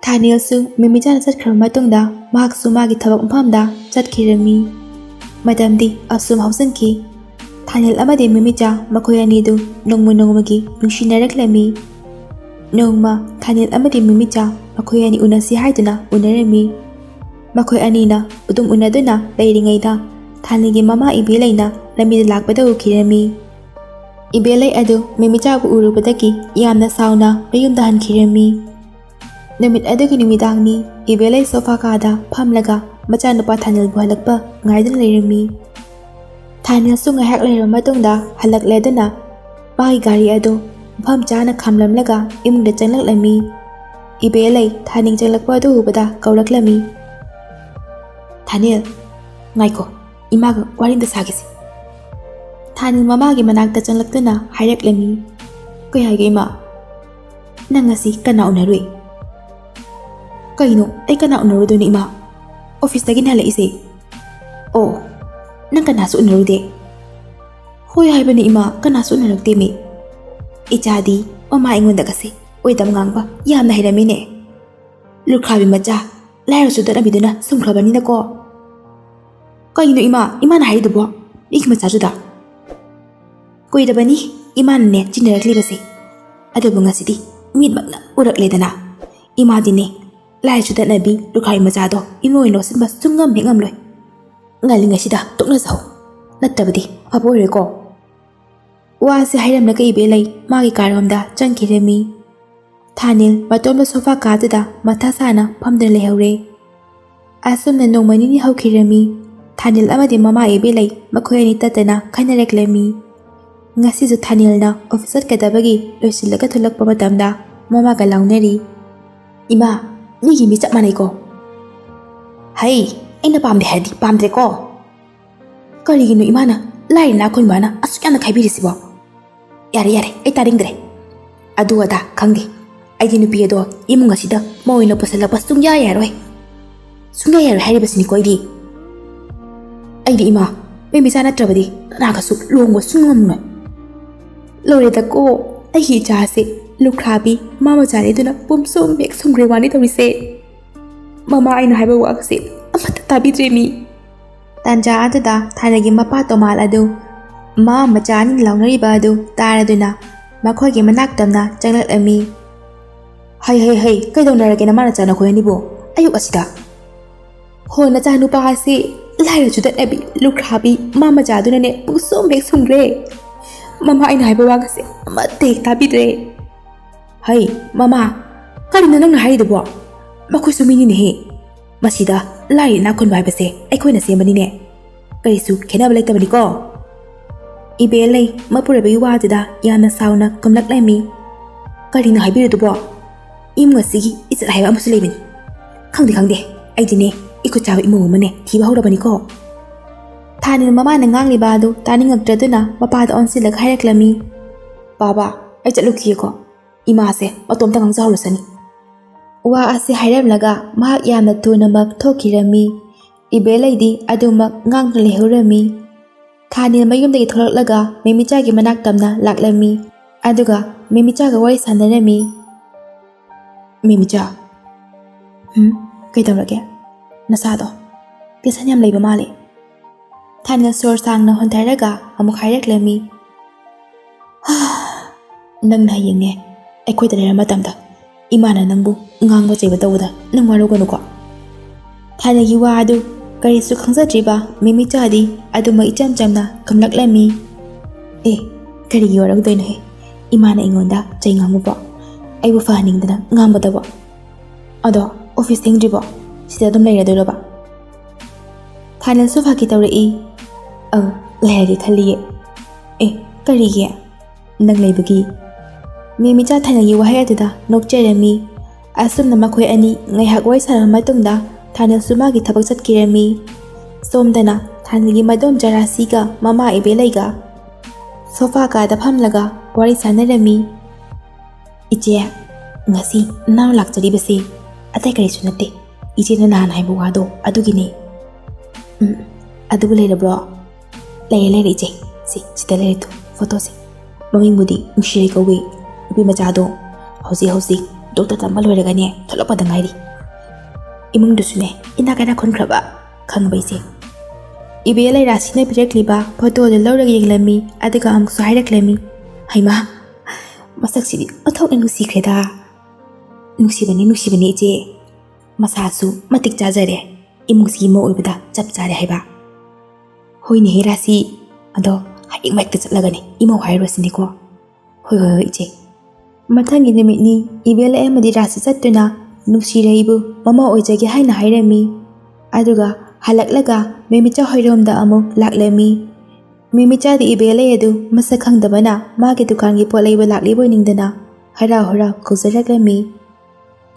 ꯊꯥꯅꯦꯜꯁꯨ ꯃꯦꯃꯤꯆꯥꯅ ꯆꯠꯈ꯭ꯔꯕ ꯃꯇꯨꯡꯗ ꯃꯍꯥꯛꯁꯨ ꯃꯥꯒꯤ ꯊꯕꯛ ꯃꯐꯝꯗ ꯆꯠꯈꯤꯔꯝꯃꯤ꯫ ꯃꯇꯝꯗꯤ ꯑꯁꯨꯝ ꯍꯧꯖꯤꯟꯈꯤ꯫ ꯊꯥꯅꯦꯜ ꯑꯃꯗꯤ ꯃꯦꯃꯤꯆꯥ ꯃꯈꯣꯏ ꯑꯅꯤꯗꯨ ꯅꯣꯡꯃ ꯅꯣꯡꯃꯒꯤ ꯅꯨꯡꯁꯤꯅꯔꯛꯂꯝꯃꯤ꯫ ꯅꯣꯡꯃ ꯊꯥꯅꯦꯜ ꯑꯃꯗꯤ ꯃꯦꯃꯤꯆꯥ ꯃꯈꯣꯏ ꯑꯅꯤ ꯎꯅꯁꯤ ꯍꯥꯏꯗꯨꯅ ꯎꯅꯔꯝꯃꯤ꯫ ꯃꯈꯣꯏ ꯑꯅꯤꯅ ꯑꯗꯨꯝ ꯎꯅꯗꯨꯅ ꯂꯩꯔꯤꯉꯩꯗ ꯊꯥꯅꯦꯜꯒꯤ ꯃꯃꯥ ꯏꯕꯦꯂꯩꯅ ꯂꯝꯕꯤꯗ ꯂꯥꯛꯄꯗ ꯎꯈꯤꯔꯝꯃꯤ꯫ ꯏꯕꯦꯂꯩ ꯑꯗꯨ ꯃꯦꯃꯤꯆꯥꯕꯨ ꯎꯔꯨꯕꯗꯒꯤ ꯌꯥꯝꯅ ꯁꯥꯎꯅ ꯃꯌꯨꯝꯗ ꯍꯟꯈꯤꯔꯝꯃꯤ꯫ ꯅꯨꯃꯤꯠ ꯑꯗꯨꯒꯤ ꯅꯨꯃꯤꯗꯥꯡꯅꯤ꯫ ꯏꯕꯦꯂꯩ ꯁꯣꯐꯥ ꯀꯥꯗ ꯐꯝꯂꯒ ꯃꯆꯥꯅꯨꯄꯥ ꯊꯥꯅꯦꯜꯕꯨ ꯍꯜꯂꯛꯄ ꯉꯥꯏꯗꯨꯅ ꯂꯩꯔꯝꯃꯤ꯫ ꯊꯥꯅꯦꯜꯁꯨ ꯉꯥꯏꯍꯥꯛ ꯂꯩꯔꯕ ꯃꯇꯨꯡꯗ ꯍꯜꯂꯛꯂꯗꯨꯅ ꯃꯥꯒꯤ ꯒꯥꯔꯤ ꯑꯗꯨ ꯃꯐꯝ ꯆꯥꯅ ꯈꯥꯝꯂꯝꯂꯒ ꯏꯃꯨꯡꯗ ꯆꯪꯂꯛꯂꯝꯃꯤ꯫ ꯏꯕꯦꯂꯩ ꯊꯥꯅꯦꯜ ꯆꯪꯂꯛꯄ ꯑꯗꯨ ꯎꯕꯗ ꯀꯧꯔꯛꯂꯝꯃꯤ, "ꯊꯥꯅꯦꯜ, ꯉꯥꯏꯈꯣ, ꯏꯃꯥꯒ ꯋꯥꯔꯤ ꯑꯝꯇ ꯁꯥꯒꯦꯁꯦ." ꯊꯥꯅꯦꯜ ꯃꯃꯥꯒꯤ ꯃꯅꯥꯛꯇ ꯆꯪꯂꯛꯇꯨꯅ ꯍꯥꯏꯔꯛꯂꯝꯃꯤ, "ꯀꯩ ꯍꯥꯏꯒꯦ ꯏꯃꯥ? ꯅꯪ ꯉꯁꯤ ꯀꯅꯥ ꯎꯅꯔꯨꯏ?" "ꯀꯩꯅꯣ, ꯑꯩ ꯀꯅꯥ ꯎꯅꯔꯨꯗꯣꯏꯅꯣ ꯏꯃꯥ? ꯑꯣꯐꯤꯁꯇꯒꯤꯅ ꯍꯜꯂꯛꯏꯁꯦ." "ꯑꯣ, ꯅꯪ ꯀꯅꯥꯁꯨ ꯎꯅꯔꯨꯗꯦ?" "ꯍꯣꯏ ꯍꯥꯏꯕꯅꯤ ꯏꯃꯥ, ꯀꯅꯥꯁꯨ ꯎꯅꯔꯛꯇꯦꯃꯤ." "ꯏꯆꯥꯗꯤ ꯃꯃꯥ ꯑꯩꯉꯣꯟꯗꯒꯁꯦ ꯑꯣꯏꯗꯕ ꯉꯥꯡꯕ ꯌꯥꯝꯅ ꯍꯩꯔꯝꯃꯤꯅꯦ꯫ ꯂꯨꯈ꯭ꯔꯥꯕꯤ ꯃꯆꯥ, ꯂꯥꯏꯔꯁꯨ ꯆꯠꯅꯕꯤꯗꯨꯅ ꯁꯨꯝꯈ꯭ꯔꯕꯅꯤꯅꯀꯣ." "ꯀꯩꯅꯣ ꯏꯃꯥ, ꯏꯃꯥꯅ ꯍꯥꯏꯔꯤꯗꯨꯕꯣ? ꯃꯤꯒꯤ ꯃꯆꯥꯁꯨꯗ." ꯀꯨꯏꯔꯕꯅꯤ ꯏꯃꯥꯅꯅꯦ ꯆꯤꯟꯅꯔꯛꯂꯤꯕꯁꯦ ꯑꯗꯨꯕꯨ ꯉꯁꯤꯗꯤ ꯃꯤꯠꯃꯛꯅ ꯎꯔꯛꯂꯦꯗꯅ ꯏꯃꯥꯗꯤꯅꯦ ꯂꯥꯏꯔꯤꯛꯁꯨ ꯇꯠꯅꯕꯤ ꯂꯨꯈꯥꯏ ꯃꯆꯥꯗꯣ ꯏꯃꯣꯏ ꯂꯧꯁꯤꯟꯕ ꯁꯨꯡꯉꯝ ꯍꯦꯛ ꯉꯝꯂꯣꯏ ꯉꯜꯂꯤꯉꯩꯁꯤꯗ ꯇꯣꯛꯅꯖꯍꯧ ꯅꯠꯇꯕꯗꯤ ꯑꯐꯕ ꯑꯣꯏꯔꯣꯏꯀꯣ ꯋꯥꯁꯦ ꯍꯥꯏꯔꯝꯂꯒ ꯏꯕꯦꯂꯩ ꯃꯥꯒꯤ ꯀꯥꯔꯣꯝꯗ ꯆꯪꯈꯤꯔꯝꯃꯤ ꯊꯥꯅꯤꯜ ꯃꯇꯣꯝꯗ ꯁꯣꯐꯥ ꯀꯥꯗꯨꯗ ꯃꯊꯥ ꯁꯥꯅ ꯐꯝꯗꯨꯅ ꯂꯩꯍꯧꯔꯦ ꯑꯁꯨꯝꯅ ꯅꯣꯡꯃ ꯅꯤꯅꯤ ꯍꯧꯈꯤꯔꯝꯃꯤ ꯊꯥꯅꯤꯜ ꯑꯃꯗꯤ ꯃꯃꯥ ꯏꯕꯦꯂꯩ ꯃꯈꯣꯏ ꯑꯅꯤ ꯇꯠꯇꯅ ꯈꯟꯅꯔꯛꯂꯝꯃꯤ ꯉꯁꯤꯁꯨ ꯊꯥꯅꯤꯜꯅ ꯑꯣꯐꯤꯁ ꯆꯠꯀꯗꯕꯒꯤ ꯂꯣꯏꯁꯤꯜꯂꯒ ꯊꯣꯛꯂꯛꯄ ꯃꯇꯝꯗ ꯃꯃꯥꯒ ꯂꯥꯎꯅꯔꯤ ꯏꯃꯥ ꯃꯤꯒꯤ ꯃꯤ ꯆꯞ ꯃꯥꯟꯅꯩꯀꯣ ꯍꯩ ꯑꯩꯅ ꯄꯥꯝꯗꯦ ꯍꯥꯏꯔꯗꯤ ꯄꯥꯝꯗ꯭ꯔꯦꯀꯣ ꯀꯔꯤꯒꯤꯅꯣ ꯏꯃꯥꯅ ꯂꯥꯏꯔ ꯈꯣꯏꯕꯥꯅ ꯑꯁꯨꯛ ꯌꯥꯝꯅ ꯈꯥꯏꯕꯤꯔꯤꯁꯤꯕꯣ ꯌꯥꯔꯦ ꯌꯥꯔꯦ ꯑꯩ ꯇꯥꯅꯤꯡꯗ꯭ꯔꯦ ꯑꯗꯨ ꯑꯗꯥ ꯈꯪꯗꯦ ꯑꯩꯗꯤ ꯅꯨꯄꯤ ꯑꯗꯣ ꯏꯃꯨꯡ ꯑꯁꯤꯗ ꯃꯧ ꯑꯣꯏꯅ ꯄꯨꯁꯜꯂꯛꯄ ꯁꯨꯡꯌꯥ ꯌꯥꯔꯣꯏ ꯁꯨꯡꯌꯥ ꯌꯥꯔꯣꯏ ꯍꯥꯏꯔꯤꯕꯁꯤꯅꯤꯀꯣ ꯑꯩꯗꯤ ꯏꯃꯥ ꯃꯦꯃꯤꯆꯥ ꯅꯠꯇ꯭ꯔꯕꯗꯤ ꯀꯅꯥꯒꯁꯨ ꯂꯨꯍꯣꯡꯕ ꯁꯨꯡꯉꯝꯂꯣꯏ ꯂꯣꯏꯔꯦꯗꯀꯣ ꯑꯩꯒꯤ ꯏꯆꯥꯁꯦ ꯂꯨꯈ꯭ꯔꯥꯕꯤ ꯃꯥꯃ ꯆꯥꯔꯦꯗꯨꯅ ꯄꯨꯝꯁꯨꯝ ꯍꯦꯛ ꯁꯨꯝꯈ꯭ꯔꯦ ꯋꯥꯅꯤ ꯇꯧꯔꯤꯁꯦ ꯃꯃꯥ ꯑꯩꯅ ꯍꯥꯏꯕ ꯋꯥꯒꯁꯦ ꯑꯃꯠꯇ ꯇꯥꯕꯤꯗ꯭ꯔꯦ ꯃꯤ ꯇꯥꯟꯖꯥ ꯑꯗꯨꯗ ꯊꯥꯏꯅꯒꯤ ꯃꯄꯥ ꯇꯣꯃꯥꯜ ꯑꯗꯨ ꯃꯥ ꯃꯆꯥꯅꯤ ꯂꯥꯎꯅꯔꯤꯕ ꯑꯗꯨ ꯇꯥꯔꯗꯨꯅ ꯃꯈꯣꯏꯒꯤ ꯃꯅꯥꯛ ꯇꯝꯅ ꯆꯪꯂꯛꯂꯝꯃꯤ ꯍꯩ ꯀꯩꯗꯧꯅꯔꯒꯦ ꯅꯃꯥ ꯅꯆꯥ ꯅꯈꯣꯏ ꯑꯅꯤꯕꯨ ꯑꯌꯨꯛ ꯑꯁꯤꯗ ꯍꯣ ꯅꯆꯥ ꯅꯨꯄꯥ ꯑꯁꯤ ꯂꯥꯏꯔꯁꯨ ꯇꯠꯅꯕꯤ ꯂꯨꯈ꯭ꯔꯥꯕꯤ ꯃꯥ ꯃꯆꯥꯗꯨꯅꯅꯦ ꯄꯨꯡꯁꯨꯝ ꯍꯦꯛ ꯁꯨꯝꯈ꯭ꯔꯦ ꯃꯃꯥ ꯑꯩꯅ ꯍꯥꯏꯕ ꯋꯥꯒꯁꯦ ꯑꯃꯠꯇ ꯍꯦꯛ ꯇꯥꯕꯤꯗ꯭ꯔꯦ ꯍꯩ ꯃꯃꯥ ꯀꯔꯤꯅꯣ ꯅꯪꯅ ꯍꯥꯏꯔꯤꯗꯨꯕꯣ ꯃꯈꯣꯏꯁꯨ ꯃꯤꯅꯤꯅꯦꯍꯦ ꯃꯁꯤꯗ ꯂꯥꯏ ꯏꯅꯥꯛ ꯈꯨꯟꯕ ꯍꯥꯏꯕꯁꯦ ꯑꯩꯈꯣꯏꯅ ꯁꯦꯝꯕꯅꯤꯅꯦ ꯀꯔꯤꯁꯨ ꯈꯦꯠꯅꯕ ꯂꯩꯇꯕꯅꯤꯀꯣ ꯏꯕꯦꯂꯩ ꯃꯄꯨꯔꯣꯏꯕꯒꯤ ꯋꯥꯗꯨꯗ ꯌꯥꯝꯅ ꯁꯥꯎꯅ ꯀꯨꯝꯂꯛꯂꯝꯃꯤ ꯀꯔꯤꯅꯣ ꯍꯥꯏꯕꯤꯔꯤꯗꯨꯕꯣ ꯏꯃꯨꯡ ꯑꯁꯤꯒꯤ ꯏꯖꯠ ꯍꯥꯏꯕ ꯑꯃꯁꯨ ꯂꯩꯕꯅꯤ ꯈꯪꯗꯦ ꯑꯩꯗꯤꯅꯦ ꯏꯈꯨꯠ ꯆꯥꯕ ꯏꯃꯨꯡ ꯑꯃꯅꯦ ꯊꯤꯕ ꯍꯧꯔꯕꯅꯤꯀꯣ ꯊꯥꯅꯤꯜ ꯃꯃꯥꯅ ꯉꯥꯡꯂꯤꯕ ꯑꯗꯨ ꯇꯥꯅꯤꯡꯉꯛꯇ꯭ꯔꯗꯨꯅ ꯃꯄꯥꯗ ꯑꯣꯟꯁꯤꯜꯂꯒ ꯍꯥꯏꯔꯛꯂꯝꯃꯤ ꯕꯥꯕꯥ ꯑꯩ ꯆꯠꯂꯨꯈꯤꯒꯦꯀꯣ ꯏꯃꯥꯁꯦ ꯃꯇꯣꯝꯇ ꯉꯥꯡꯖꯍꯧꯔꯁꯅꯤ ꯋꯥ ꯑꯁꯤ ꯍꯥꯏꯔꯝꯂꯒ ꯃꯍꯥꯛ ꯌꯥꯝꯅ ꯊꯨꯅꯃꯛ ꯊꯣꯛꯈꯤꯔꯝꯃꯤ ꯏꯕꯦꯂꯩꯗꯤ ꯑꯗꯨꯃꯛ ꯉꯥꯡꯗꯨꯅ ꯂꯩꯍꯧꯔꯝꯃꯤ ꯊꯥꯅꯤꯜ ꯃꯌꯨꯝꯗꯒꯤ ꯊꯣꯛꯂꯛꯂꯒ ꯃꯦꯃꯤꯆꯥꯒꯤ ꯃꯅꯥꯛ ꯇꯝꯅ ꯂꯥꯛꯂꯝꯃꯤ ꯑꯗꯨꯒ ꯃꯦꯃꯤꯆꯥꯒ ꯋꯥꯔꯤ ꯁꯥꯟꯅꯔꯝꯃꯤ ꯃꯦꯃꯤꯆꯥ ꯀꯩꯗꯧꯔꯒꯦ ꯅꯁꯥꯗꯣ ꯇꯦꯟꯁꯟ ꯌꯥꯝ ꯂꯩꯕ ꯃꯥꯜꯂꯦ ꯊꯥꯅꯤꯜ ꯁꯣꯔ ꯁꯥꯡꯅ ꯍꯣꯟꯊꯔꯒ ꯑꯃꯨꯛ ꯍꯥꯏꯔꯛꯂꯝꯃꯤ ꯅꯪꯅ ꯍꯌꯦꯡꯅꯦ ꯑꯩꯈꯣꯏꯗ ꯂꯩꯔ ꯃꯇꯝꯗ ꯏꯃꯥꯅ ꯅꯪꯕꯨ ꯉꯥꯡꯕ ꯆꯩꯕ ꯇꯧꯕꯗ ꯅꯪ ꯋꯥꯔꯧꯒꯅꯨꯀꯣ ꯊꯥꯏꯅꯒꯤ ꯋꯥ ꯑꯗꯨ ꯀꯔꯤꯁꯨ ꯈꯪꯖꯗ꯭ꯔꯤꯕ ꯃꯦꯃꯤꯆꯥꯗꯤ ꯑꯗꯨꯃꯛ ꯏꯆꯝ ꯆꯝꯅ ꯈꯨꯝꯂꯛꯂꯝꯃꯤ ꯀꯔꯤꯒꯤ ꯋꯥꯔꯧꯗꯣꯏꯅꯣꯍꯦ ꯏꯃꯥꯅ ꯑꯩꯉꯣꯟꯗ ꯆꯩ ꯉꯥꯡꯕꯕꯣ ꯑꯩꯕꯨ ꯐꯍꯟꯅꯤꯡꯗꯅ ꯉꯥꯡꯕꯗꯕꯣ ꯑꯗꯣ ꯑꯣꯐꯤꯁ ꯊꯦꯡꯗ꯭ꯔꯤꯕꯣ ꯁꯤꯗ ꯑꯗꯨꯝ ꯂꯩꯔꯗꯣꯏꯔꯕ ꯊꯥꯅꯤꯜꯁꯨ ꯐꯥꯒꯤ ꯇꯧꯔꯛꯏ ꯂꯩꯔꯒꯦ ꯈꯜꯂꯤꯌꯦ ꯀꯔꯤꯒꯤ ꯅꯪ ꯂꯩꯕꯒꯤ ꯃꯦꯃꯤꯆꯥ ꯊꯥꯏꯅꯒꯤ ꯋꯥꯍꯩ ꯑꯗꯨꯗ ꯅꯣꯛꯆꯔꯝꯃꯤ ꯑꯁꯨꯝꯅ ꯃꯈꯣꯏ ꯑꯅꯤ ꯉꯥꯏꯍꯥꯛ ꯋꯥꯔꯤ ꯁꯥꯟꯅꯕ ꯃꯇꯨꯡꯗ ꯊꯥꯅꯤꯜꯁꯨ ꯃꯥꯒꯤ ꯊꯕꯛ ꯆꯠꯈꯤꯔꯝꯃꯤ ꯁꯣꯝꯗꯅ ꯊꯥꯅꯤꯜꯒꯤ ꯃꯗꯣꯝꯆꯥ ꯔꯥꯁꯤꯒ ꯃꯃꯥ ꯏꯕꯦꯂꯩꯒ ꯁꯣꯐꯥ ꯀꯥꯗ ꯐꯝꯂꯒ ꯋꯥꯔꯤ ꯁꯥꯟꯅꯔꯝꯃꯤ ꯏꯆꯦ ꯉꯁꯤ ꯅꯪ ꯂꯥꯛꯆꯔꯤꯕꯁꯤ ꯑꯇꯩ ꯀꯔꯤꯁꯨ ꯅꯠꯇꯦ ꯏꯆꯦꯅ ꯅꯍꯥꯟ ꯍꯥꯏꯕ ꯋꯥꯗꯣ ꯑꯗꯨꯒꯤꯅꯦ ꯑꯗꯨꯕꯨ ꯂꯩꯔꯕ꯭ꯔꯣ ꯂꯩꯔꯦ ꯏꯆꯦ ꯁꯤꯗ ꯂꯩꯔꯦ ꯐꯣꯇꯣꯁꯦ ꯃꯃꯤꯡꯕꯨꯗꯤ ꯅꯨꯡꯁꯤꯔꯩ ꯀꯧꯏ ꯅꯨꯄꯤ ꯃꯆꯥꯗꯣ ꯍꯧꯖꯤꯛ ꯗꯣꯛꯇꯔ ꯇꯝꯕ ꯂꯣꯏꯔꯒꯅꯦ ꯊꯣꯛꯂꯛꯄꯗ ꯉꯥꯏꯔꯤ ꯏꯃꯨꯡꯗꯨꯁꯨꯅꯦ ꯏꯅꯥꯛ ꯀꯥꯏꯅ ꯈꯨꯟꯈ꯭ꯔꯕ ꯈꯪꯕ ꯏꯆꯦ ꯏꯕꯦꯂꯩ ꯔꯥꯁꯤꯅ ꯄꯤꯔꯛꯂꯤꯕ ꯐꯣꯇꯣꯗꯨ ꯂꯧꯔꯒ ꯌꯦꯡꯂꯝꯃꯤ ꯑꯗꯨꯒ ꯑꯃꯨꯛꯁꯨ ꯍꯥꯏꯔꯛꯂꯝꯃꯤ ꯍꯩꯃꯥ ꯃꯁꯛꯁꯤꯗꯤ ꯑꯣꯟꯊꯣꯛꯅ ꯅꯨꯡꯁꯤꯈ꯭ꯔꯦꯗ ꯅꯨꯡꯁꯤꯕꯅꯤ ꯏꯆꯦ ꯃꯁꯥꯁꯨ ꯃꯇꯤꯛ ꯆꯥꯖꯔꯦ ꯏꯃꯨꯡꯁꯤꯒꯤ ꯃꯧ ꯑꯣꯏꯕꯗ ꯆꯞ ꯆꯥꯔꯦ ꯍꯥꯏꯕ ꯍꯣꯏꯅꯦꯍꯦ ꯔꯥꯁꯤ ꯑꯗꯣ ꯍꯌꯦꯡ ꯍꯦꯛꯇ ꯆꯠꯂꯒꯅꯦ ꯏꯃꯧ ꯍꯥꯏꯔꯨꯔꯁꯤꯅꯦꯀꯣ ꯍꯣꯏ ꯏꯆꯦ ꯃꯊꯪꯒꯤ ꯅꯨꯃꯤꯠꯅꯤ ꯏꯕꯦꯂꯩ ꯑꯃꯗꯤ ꯔꯥꯁꯤ ꯆꯠꯇꯨꯅ ꯅꯨꯡꯁꯤꯔꯩꯕꯨ ꯃꯃꯧ ꯑꯣꯏꯖꯒꯦ ꯍꯥꯏꯅ ꯍꯥꯏꯔꯝꯃꯤ ꯑꯗꯨꯒ ꯍꯜꯂꯛꯂꯒ ꯃꯦꯃꯤꯆꯥ ꯍꯣꯏꯔꯣꯝꯗ ꯑꯃꯨꯛ ꯂꯥꯛꯂꯝꯃꯤ ꯃꯦꯃꯤꯆꯥꯗꯤ ꯏꯕꯦꯂꯩ ꯑꯗꯨ ꯃꯁꯛ ꯈꯪꯗꯕꯅ ꯃꯥꯒꯤ ꯗꯨꯀꯥꯟꯒꯤ ꯄꯣꯠ ꯂꯩꯕ ꯂꯥꯛꯂꯤꯕꯣꯏ ꯅꯤꯡꯗꯅ ꯍꯔꯥꯎ ꯀꯧꯖꯔꯛꯂꯝꯃꯤ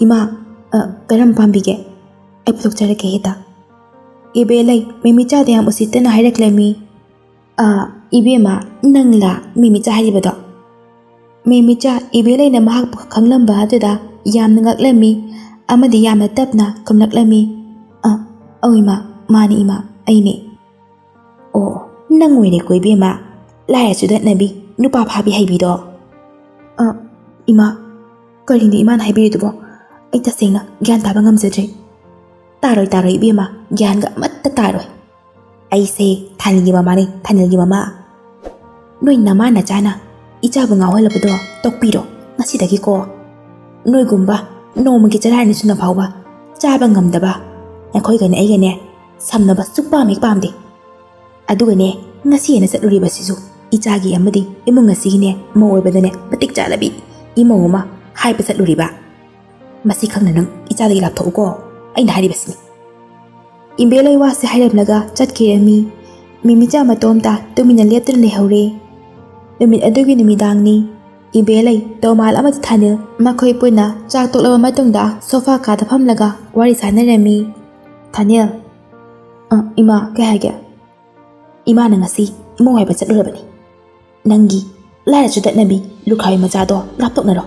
ꯏꯃꯥ ꯀꯔꯝ ꯄꯥꯝꯕꯤꯒꯦ ꯑꯩ ꯄꯨꯊꯣꯛꯆꯔꯛꯀꯦ ꯍꯦꯛꯇ ꯏꯕꯦꯂꯩ ꯃꯦꯃꯤꯆꯥꯗ ꯌꯥꯝ ꯎꯁꯤꯠꯇꯅ ꯍꯥꯏꯔꯛꯂꯝꯃꯤ ꯏꯕꯦꯝꯃ ꯅꯪꯂꯥ ꯃꯦꯃꯤꯆꯥ ꯍꯥꯏꯔꯤꯕꯗꯣ ꯃꯦꯃꯤꯆꯥ ꯏꯕꯦꯂꯩꯅ ꯃꯍꯥꯛꯄꯨ ꯈꯪꯂꯝꯕ ꯑꯗꯨꯗ ꯌꯥꯝꯅ ꯉꯛꯂꯝꯃꯤ ꯑꯃꯗꯤ ꯌꯥꯝꯅ ꯇꯞꯅ ꯈꯨꯝꯂꯛꯂꯝꯃꯤ ꯏꯃꯥ ꯃꯥꯅꯤ ꯏꯃꯥ ꯑꯩꯅꯦ ꯅꯪ ꯑꯣꯏꯔꯦꯀꯣ ꯏꯕꯦꯝꯃ ꯂꯥꯏꯔꯁꯨ ꯗꯠꯅꯕꯤ ꯅꯨꯄꯥ ꯐꯥꯕꯤ ꯍꯩꯕꯤꯗꯣ ꯏꯃꯥ ꯀꯔꯤꯅꯣ ꯏꯃꯥꯅ ꯍꯥꯏꯕꯤꯔꯤꯗꯨꯕꯣ ꯑꯩ ꯇꯁꯦꯡꯅ ꯒ꯭ꯌꯥꯟ ꯇꯥꯕ ꯉꯝꯖꯗ꯭ꯔꯦ ꯇꯥꯔꯣꯏ ꯏꯕꯦꯝꯃ ꯒ꯭ꯌꯥꯟꯒ ꯑꯃꯠꯇ ꯇꯥꯔꯣꯏ ꯑꯩꯁꯦ ꯊꯥꯅꯤꯜꯒꯤ ꯃꯃꯥꯅꯤ ꯊꯥꯅꯤꯜꯒꯤ ꯃꯃꯥ Noi nama na chana icha bu ngawal labdo tokpiro ngasi dagi ko noi gumba no magi chara ni suna phawba chaba ngamdaba nakhoi gane ai gane samnaba sukpa mek pamde aduga ne ngasi na satluri basisu icha gi amadi imung ngasi ne mo oibadane matik chalabi imo ma hai pa satluri ba masi khangna nang icha dagi laptho ko ai na hari basni imbelai wa se hairab laga chatkirami mimicha matomta tumina leptur le haure numit adugi numidangni ibelai tomal amati thanil makhoi puna chak toklaba matungda sofa ka da phamlaga wari sanarami thanil ima ka hage ima na ngasi imo hai ba chatlurabani nangi lara chudat nabi lukhai macha do laptok na ro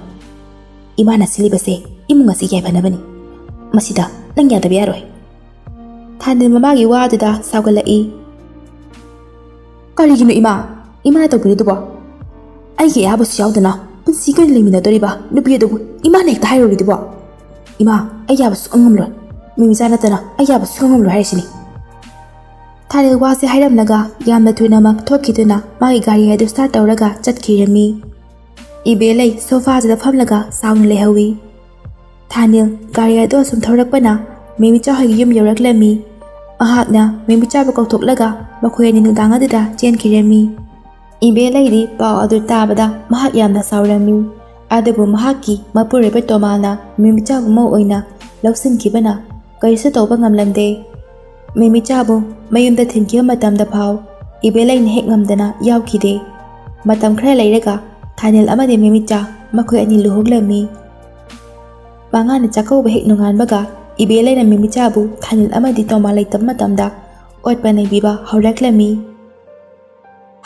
ima na silibase imu ngasi kai banabani masida nang ya da biaroi thanil mamagi wa da saugalai karigino ima na tokuri dubo ai ge aba siyaudana punsi kan limina doriba nubi dubu ima nek ta hairo dibo ima ai ya basu angam mimi sana tana ai ya basu angam lo haisini thanil wa se hairam laga yamna thuina mak thokiduna magi gari haidu start tawraga chatkirami ibelai sofa da phamlaga saun lehawi thanil gari haidu sum thorakpana mimi cha hagi yum yoraklami ahakna mimi cha ba kokthoklaga makhoi ni nudang adida chenkirami ibelai di paw adu tabada mahak yamna saurami adabu mahaki mapure pe tomana mimi cha mo oina lausin kibana kaisa toba ngamlamde mimi cha bu mayumda thinki matamda phaw ibelai ni hek ngamdana yawkide matam khra leiraga thanil amade mimi cha makhoi ani luhoglami banga ni chakau ba hek nungan baga ibelai na mimi cha bu thanil amadi toma leitam matamda otpanai biba hawraklami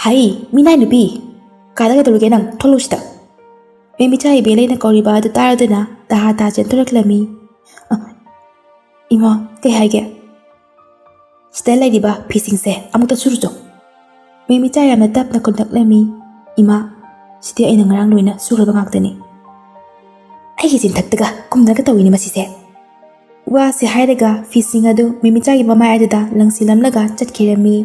hai minai nubi kada ga nang tholushita mimi cha ibelai na koriba da taradana daha ta chentoraklami ima ke haige stella diba phishing se amukta surujo mimi cha yamna tap na kontaklami ima siti aina ngarang loina suraba ngaktani ai gi jin thaktaga kumna ka tawini masise wa se hairaga phishing adu mimi cha gi mama adida langsilamlaga chatkirami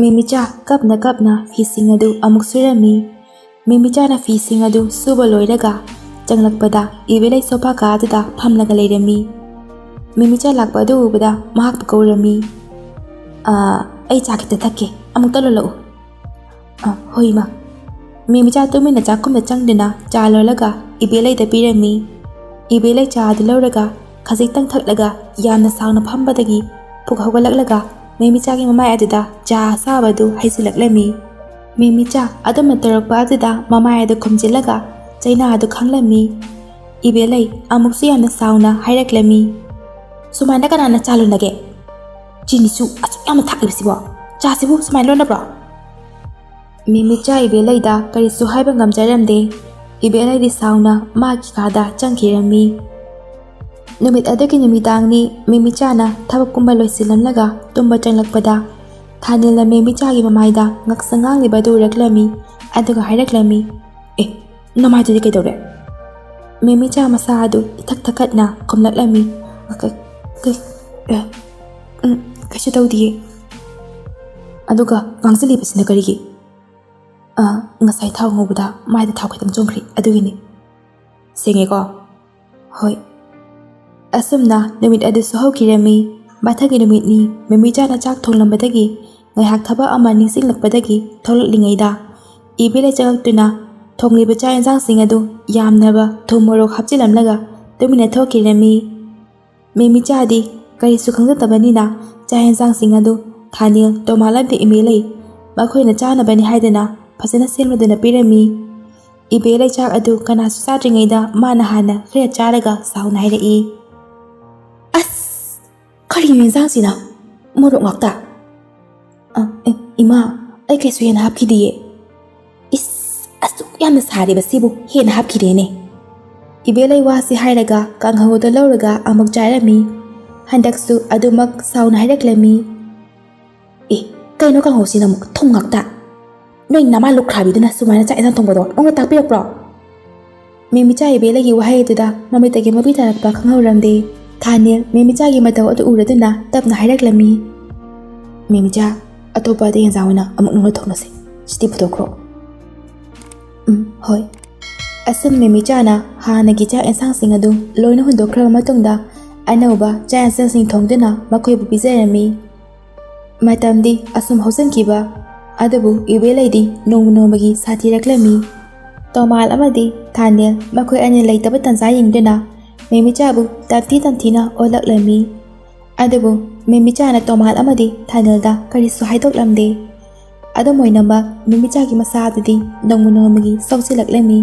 mimi cha kapna phishing adu amuk surami mimi cha na phishing adu suba loiraga changlakpada ibelai sofa ka adida phamlaga leirami mimi cha lakpa adu ubada mahak pakorami ai cha khita thakke amuk talolo hoima mimi cha tumina cha kumna changdina cha lolaga ibelai da pirami ibelai cha adilawraga khajik tang thaklaga yamna sangna phambadagi puk hawgalaklaga mimi cha gi mama adida cha sabadu haisilaklami mimi cha adamna tarakpa adida mama adu khumjilaga chaina adu khanglami ibelai amuksu yamna sauna hairaklami sumaina kana chalunage chinisu asu yamna thaklibsibo cha sibu sumain lonabra mimi cha ibelai da karisu haiba ngamjaramde ibelai di sauna ma ki kada changkirami numit adagi numidangni mimi cha na thabak kumba loisilamlaga tumba changlakpada thanil na mimi cha gi mamaida ngaksangang libadu raklami aduga hairaklami namai tu kai dore mimi cha masa adu ithak thakatna komlaklami kaishu tawdiye aduga gangsali basina karigi ngasai thau ngobada maida thau khatam jongkhri adugini senge ko hoi asumna numit adu sohokirami bathagi numit ni mimi cha na chak thonglambadagi ngaihak thaba ama ningsinglakpadagi thollingaida ibele chagaktuna thongliba cha enjang sing adu yamnaba thomorok hapchilamlaga tumina thokirami mimi cha di karisu khangjatabani na cha enjang sing adu thanil tomalabde imelai bakhoina chana bani haidana phasana selmadana pirami ibelai chak adu kana su sadringaida mana hana khre charaga sauna hairi kari enjang sina morok ngakta ima ai kaisu hena hapkidiye asu yamna sari basibu hena hapkidene ibelai wa si hairaga kanghawoda lawraga amuk jairami handaksu adumak sauna hairaklami kaino kangho sina muk thongakta noi nama lukhrabi sumaina cha enjang thongbodo onga takpirakpro mimi cha ibelai gi wahai duda mamitagi mabi tarakpa khanghoramde thanil mimi cha gi mataw atu uraduna tapna hairaklami mimi cha atopa de enjang wina amuk nungla thonase siti photokro ꯍꯣꯏ ꯑꯁꯨꯝ ꯃꯦꯃꯤꯆꯥꯅ ꯍꯥꯟꯅꯒꯤ ꯆꯥꯛ ꯌꯦꯟꯁꯥꯡꯁꯤꯡ ꯑꯗꯨ ꯂꯣꯏꯅ ꯍꯨꯟꯗꯣꯛꯈ꯭ꯔꯕ ꯃꯇꯨꯡꯗ ꯑꯅꯧꯕ ꯆꯥꯛ ꯌꯦꯟꯁꯥꯡꯁꯤꯡ ꯊꯣꯡꯗꯨꯅ ꯃꯈꯣꯏꯕꯨ ꯄꯤꯖꯔꯝꯃꯤ ꯃꯇꯝꯗꯤ ꯑꯁꯨꯝ ꯍꯧꯖꯤꯟꯈꯤꯕ ꯑꯗꯨꯕꯨ ꯏꯕꯦꯂꯩꯗꯤ ꯅꯣꯡꯃ ꯅꯣꯡꯃꯒꯤ ꯁꯥꯊꯤꯔꯛꯂꯝꯃꯤ ꯇꯣꯃꯥꯜ ꯑꯃꯗꯤ ꯊꯥꯅꯦꯜ ꯃꯈꯣꯏ ꯑꯅꯤ ꯂꯩꯇꯕ ꯇꯟꯖꯥ ꯌꯦꯡꯗꯨꯅ ꯃꯦꯃꯤꯆꯥꯕꯨ ꯇꯝꯊꯤꯅ ꯑꯣꯜꯂꯛꯂꯝꯃꯤ ꯑꯗꯨꯕꯨ ꯃꯦꯃꯤꯆꯥꯅ ꯇꯣꯃꯥꯜ ꯑꯃꯗꯤ ꯊꯥꯅꯦꯜꯗ ꯀꯔꯤꯁꯨ ꯍꯥꯏꯗꯣꯛꯂꯝꯗꯦ ꯑꯗꯨꯝ ꯑꯣꯏꯅꯃꯛ ꯃꯦꯃꯤꯆꯥꯒꯤ ꯃꯁꯥ ꯑꯗꯨꯗꯤ ꯅꯣꯡꯃ ꯅꯣꯡꯃꯒꯤ ꯁꯣꯛꯆꯤꯜꯂꯛꯂꯝꯃꯤ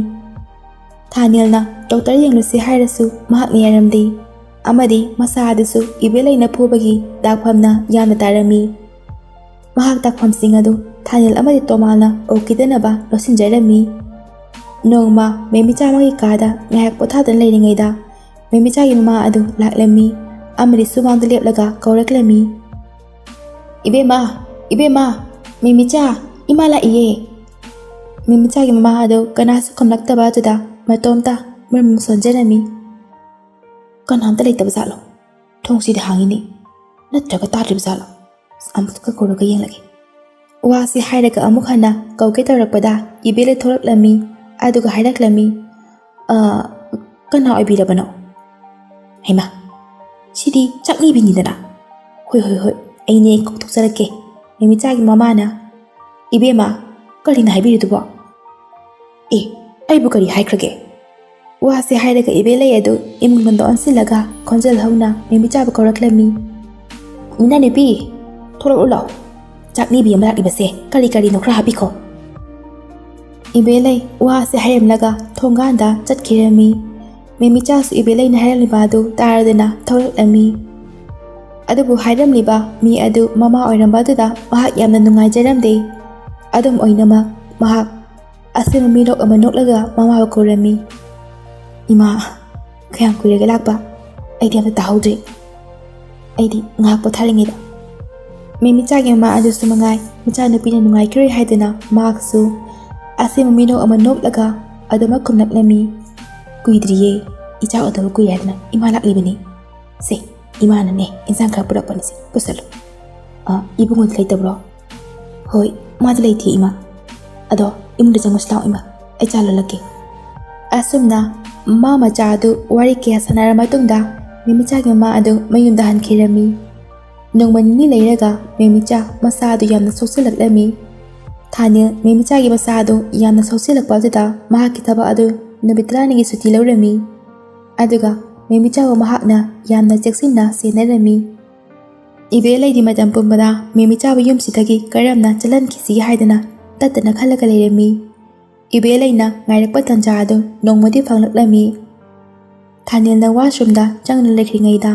ꯊꯥꯅꯦꯜꯅ ꯗꯣꯛꯇꯔ ꯌꯦꯡꯂꯨꯁꯤ ꯍꯥꯏꯔꯁꯨ ꯃꯍꯥꯛꯅ ꯌꯥꯔꯝꯗꯦ ꯑꯃꯗꯤ ꯃꯁꯥ ꯑꯗꯨꯁꯨ ꯏꯕꯦꯂꯩꯅ ꯐꯨꯕꯒꯤ ꯗꯥꯛꯐꯝꯅ ꯌꯥꯝꯅ ꯇꯥꯔꯝꯃꯤ ꯃꯍꯥꯛ ꯗꯥꯛꯐꯝꯁꯤꯡ ꯑꯗꯨ ꯊꯥꯅꯦꯜ ꯑꯃꯗꯤ ꯇꯣꯃꯥꯜꯅ ꯎꯈꯤꯗꯅꯕ ꯂꯣꯠꯁꯤꯟꯖꯔꯝꯃꯤ ꯅꯣꯡꯃ ꯃꯦꯃꯤꯆꯥ ꯃꯣꯏꯒꯤ ꯀꯥꯗ ꯉꯥꯏꯍꯥꯛ ꯄꯣꯊꯥꯗꯨꯅ ꯂꯩꯔꯤꯉꯩꯗ ꯃꯦꯃꯤꯆꯥꯒꯤ ꯃꯃꯥ ꯑꯗꯨ ꯂꯥꯛꯂꯝꯃꯤ ꯑꯃꯗꯤ ꯁꯨꯃꯥꯡꯗ ꯂꯦꯞꯂꯒ ꯀꯧꯔꯛꯂꯝꯃꯤ ꯏꯕꯦꯝꯃ ꯃꯦꯃꯤꯆꯥ ꯏꯃꯥ ꯂꯥꯛꯏꯌꯦ ꯃꯦꯃꯤꯆꯥꯒꯤ ꯃꯃꯥ ꯑꯗꯨ ꯀꯅꯥꯁꯨ ꯈꯨꯝꯂꯛꯇꯕ ꯑꯗꯨꯗ ꯃꯇꯣꯝꯇ ꯃꯨꯔꯃꯨ ꯁꯣꯟꯖꯔꯝꯃꯤ ꯀꯅꯥꯝꯇ ꯂꯩꯇꯕ ꯖꯥꯠꯂꯣ ꯊꯣꯡꯁꯤꯗꯤ ꯍꯥꯡꯉꯤꯅꯤ ꯅꯠꯇ꯭ꯔꯒ ꯇꯥꯗ꯭ꯔꯤꯕ ꯖꯥꯠꯂꯣ ꯑꯃꯨꯛꯀ ꯀꯧꯔꯒ ꯌꯦꯡꯂꯒꯦ ꯋꯥꯁꯤ ꯍꯥꯏꯔꯒ ꯑꯃꯨꯛ ꯍꯟꯅ ꯀꯧꯒꯦ ꯇꯧꯔꯛꯄꯗ ꯏꯕꯦꯂꯩ ꯊꯣꯛꯂꯛꯂꯝꯃꯤ ꯑꯗꯨꯒ ꯍꯥꯏꯔꯛꯂꯝꯃꯤ ꯀꯅꯥ ꯑꯣꯏꯕꯤꯔꯕꯅꯣ ꯍꯩꯃꯥ ꯁꯤꯗꯤ ꯆꯥꯛꯅꯤꯕꯤꯅꯤꯗꯅ ꯍꯣꯏ ꯑꯩꯅꯦ ꯀꯧꯊꯣꯛꯆꯔꯛꯀꯦ ꯃꯦꯃꯤꯆꯥꯒꯤ ꯃꯃꯥꯅ ꯏꯕꯦꯝꯃ ꯀꯔꯤꯅ ꯍꯥꯏꯕꯤꯔꯤꯗꯨꯕꯣ ꯑꯩꯕꯨ ꯀꯔꯤ ꯍꯥꯏꯈ꯭ꯔꯒꯦ ꯋꯥꯁꯤ ꯍꯥꯏꯔꯒ ꯏꯕꯦꯂꯩ ꯑꯗꯨ ꯏꯃꯨꯡꯗ ꯑꯣꯟꯁꯤꯜꯂꯒ ꯈꯣꯟꯖꯦꯜ ꯍꯧꯅ ꯃꯦꯃꯤꯆꯥꯕꯨ ꯀꯧꯔꯛꯂꯝꯃꯤ ꯃꯤꯅ ꯅꯨꯄꯤ ꯊꯣꯛꯂꯛꯎ ꯂꯥꯎ ꯆꯥꯛꯅꯤꯕꯤ ꯑꯃ ꯂꯥꯛꯂꯤꯕꯁꯦ ꯀꯔꯤꯅꯣ ꯈꯔ ꯍꯥꯞꯄꯤꯈꯣ ꯏꯕꯦꯂꯩ ꯋꯥꯁꯤ ꯍꯥꯏꯔꯝꯂꯒ ꯊꯣꯡꯒꯥꯟꯗ ꯆꯠꯈꯤꯔꯝꯃꯤ ꯃꯦꯃꯤꯆꯥꯁꯨ ꯏꯕꯦꯂꯩꯅ ꯍꯥꯏꯔꯝꯂꯤꯕ ꯑꯗꯨ ꯇꯥꯔꯗꯨꯅ ꯊꯣꯛꯂꯛꯂꯝꯃꯤ ꯑꯗꯨꯕꯨ ꯍꯥꯏꯔꯝꯂꯤꯕ ꯃꯤ ꯑꯗꯨ ꯃꯃꯥ ꯑꯣꯏꯔꯝꯕ ꯑꯗꯨꯗ ꯃꯍꯥꯛ ꯌꯥꯝꯅ ꯅꯨꯡꯉꯥꯏꯖꯔꯝꯗꯦ ꯑꯗꯨꯝ ꯑꯣꯏꯅꯃꯛ ꯃꯍꯥꯛ ꯑꯁꯦꯡꯕ ꯃꯤꯅꯣꯛ ꯑꯃ ꯅꯣꯛꯂꯒ ꯃꯃꯥꯕꯨ ꯀꯧꯔꯝꯃꯤ ꯏꯃꯥ ꯀꯌꯥꯝ ꯀꯨꯏꯔꯒꯦ ꯂꯥꯛꯄ ꯑꯩꯗꯤ ꯑꯝꯇ ꯇꯥꯍꯧꯗ꯭ꯔꯤ ꯑꯩꯗꯤ ꯉꯥꯏꯍꯥꯛ ꯄꯣꯊꯥꯔꯤꯉꯩꯗ ꯃꯦꯃꯤꯆꯥꯒꯤ ꯃꯃꯥ ꯑꯗꯨꯁꯨ ꯃꯉꯥꯏ ꯃꯆꯥꯅꯨꯄꯤꯅ ꯅꯨꯡꯉꯥꯏꯈꯤꯔꯣꯏ ꯍꯥꯏꯗꯨꯅ ꯃꯍꯥꯛꯁꯨ ꯑꯁꯦꯡꯕ ꯃꯤꯅꯣꯛ ꯑꯃ ꯅꯣꯛꯂꯒ ꯑꯗꯨꯃꯛ ꯈꯨꯝꯂꯛꯂꯝꯃꯤ ꯀꯨꯏꯗ꯭ꯔꯤꯌꯦ ꯏꯆꯥ ꯎꯗꯕ ꯀꯨꯏꯔꯦ ꯍꯥꯏꯗꯅ ꯏꯃꯥ ꯂꯥꯛꯂꯤꯕꯅꯤ ꯁꯦ ꯏꯃꯥꯅꯅꯦ ꯏꯟꯁꯥꯡ ꯈꯔ ꯄꯨꯔꯛꯄꯅꯤ ꯁꯦ ꯄꯨꯁꯜꯂꯨ ꯏꯕꯨꯡꯉꯣꯗꯤ ꯂꯩꯇꯕ꯭ꯔꯣ ꯍꯣꯏ ꯃꯥꯗꯤ ꯂꯩꯇꯦ ꯏꯃꯥ ꯑꯗꯣ ꯏꯃꯨꯡꯗ ꯆꯪꯉꯨꯁꯤ ꯂꯥꯎ ꯏꯃꯥ ꯑꯩ ꯆꯥ ꯂꯣꯜꯂꯛꯀꯦ ꯑꯁꯨꯝꯅ ꯃꯃꯥ ꯃꯆꯥ ꯑꯗꯨ ꯋꯥꯔꯤ ꯀꯌꯥ ꯁꯥꯟꯅꯔ ꯃꯇꯨꯡꯗ ꯃꯦꯃꯤꯆꯥꯒꯤ ꯃꯃꯥ ꯑꯗꯨ ꯃꯌꯨꯝꯗ ꯍꯟꯈꯤꯔꯝꯃꯤ ꯅꯣꯡꯃ ꯅꯤꯅꯤ ꯂꯩꯔꯒ ꯃꯦꯃꯤꯆꯥ ꯃꯁꯥ ꯑꯗꯨ ꯌꯥꯝꯅ ꯁꯣꯛꯆꯤꯜꯂꯛꯂꯝꯃꯤ ꯊꯥꯅꯦꯜ ꯃꯦꯃꯤꯆꯥꯒꯤ ꯃꯁꯥ ꯑꯗꯨ ꯌꯥꯝꯅ ꯁꯣꯛꯆꯤꯜꯂꯛꯄ ꯑꯗꯨꯗ ꯃꯍꯥꯛꯀꯤ ꯊꯕꯛ ꯑꯗꯨ ꯅꯨꯃꯤꯠ 10ꯅꯤꯒꯤ ꯁꯨꯇꯤ ꯂꯧꯔꯝꯃꯤ ꯑꯗꯨꯒ ꯃꯦꯃꯤꯆꯥꯕꯨ ꯃꯍꯥꯛꯅ ꯌꯥꯝꯅ ꯆꯦꯛꯁꯤꯟꯅ ꯁꯦꯟꯅꯔꯝꯃꯤ ꯏꯕꯦꯂꯩꯗꯤ ꯃꯇꯝ ꯄꯨꯝꯕꯗ ꯃꯦꯃꯤꯆꯥꯕꯨ ꯌꯨꯝꯁꯤꯗꯒꯤ ꯀꯔꯝꯅ ꯆꯠꯍꯟꯈꯤꯁꯤ ꯍꯥꯏꯗꯅ ꯇꯠꯇꯅ ꯈꯜꯂꯒ ꯂꯩꯔꯝꯃꯤ ꯏꯕꯦꯂꯩꯅ ꯉꯥꯏꯔꯛꯄ ꯇꯟꯖꯥ ꯑꯗꯨ ꯅꯣꯡꯃꯗꯤ ꯐꯪꯂꯛꯂꯝꯃꯤ ꯊꯥꯅꯦꯜꯅ ꯋꯥꯁꯔꯨꯝꯗ ꯆꯪꯗꯨꯅ ꯂꯩꯔꯤꯉꯩꯗ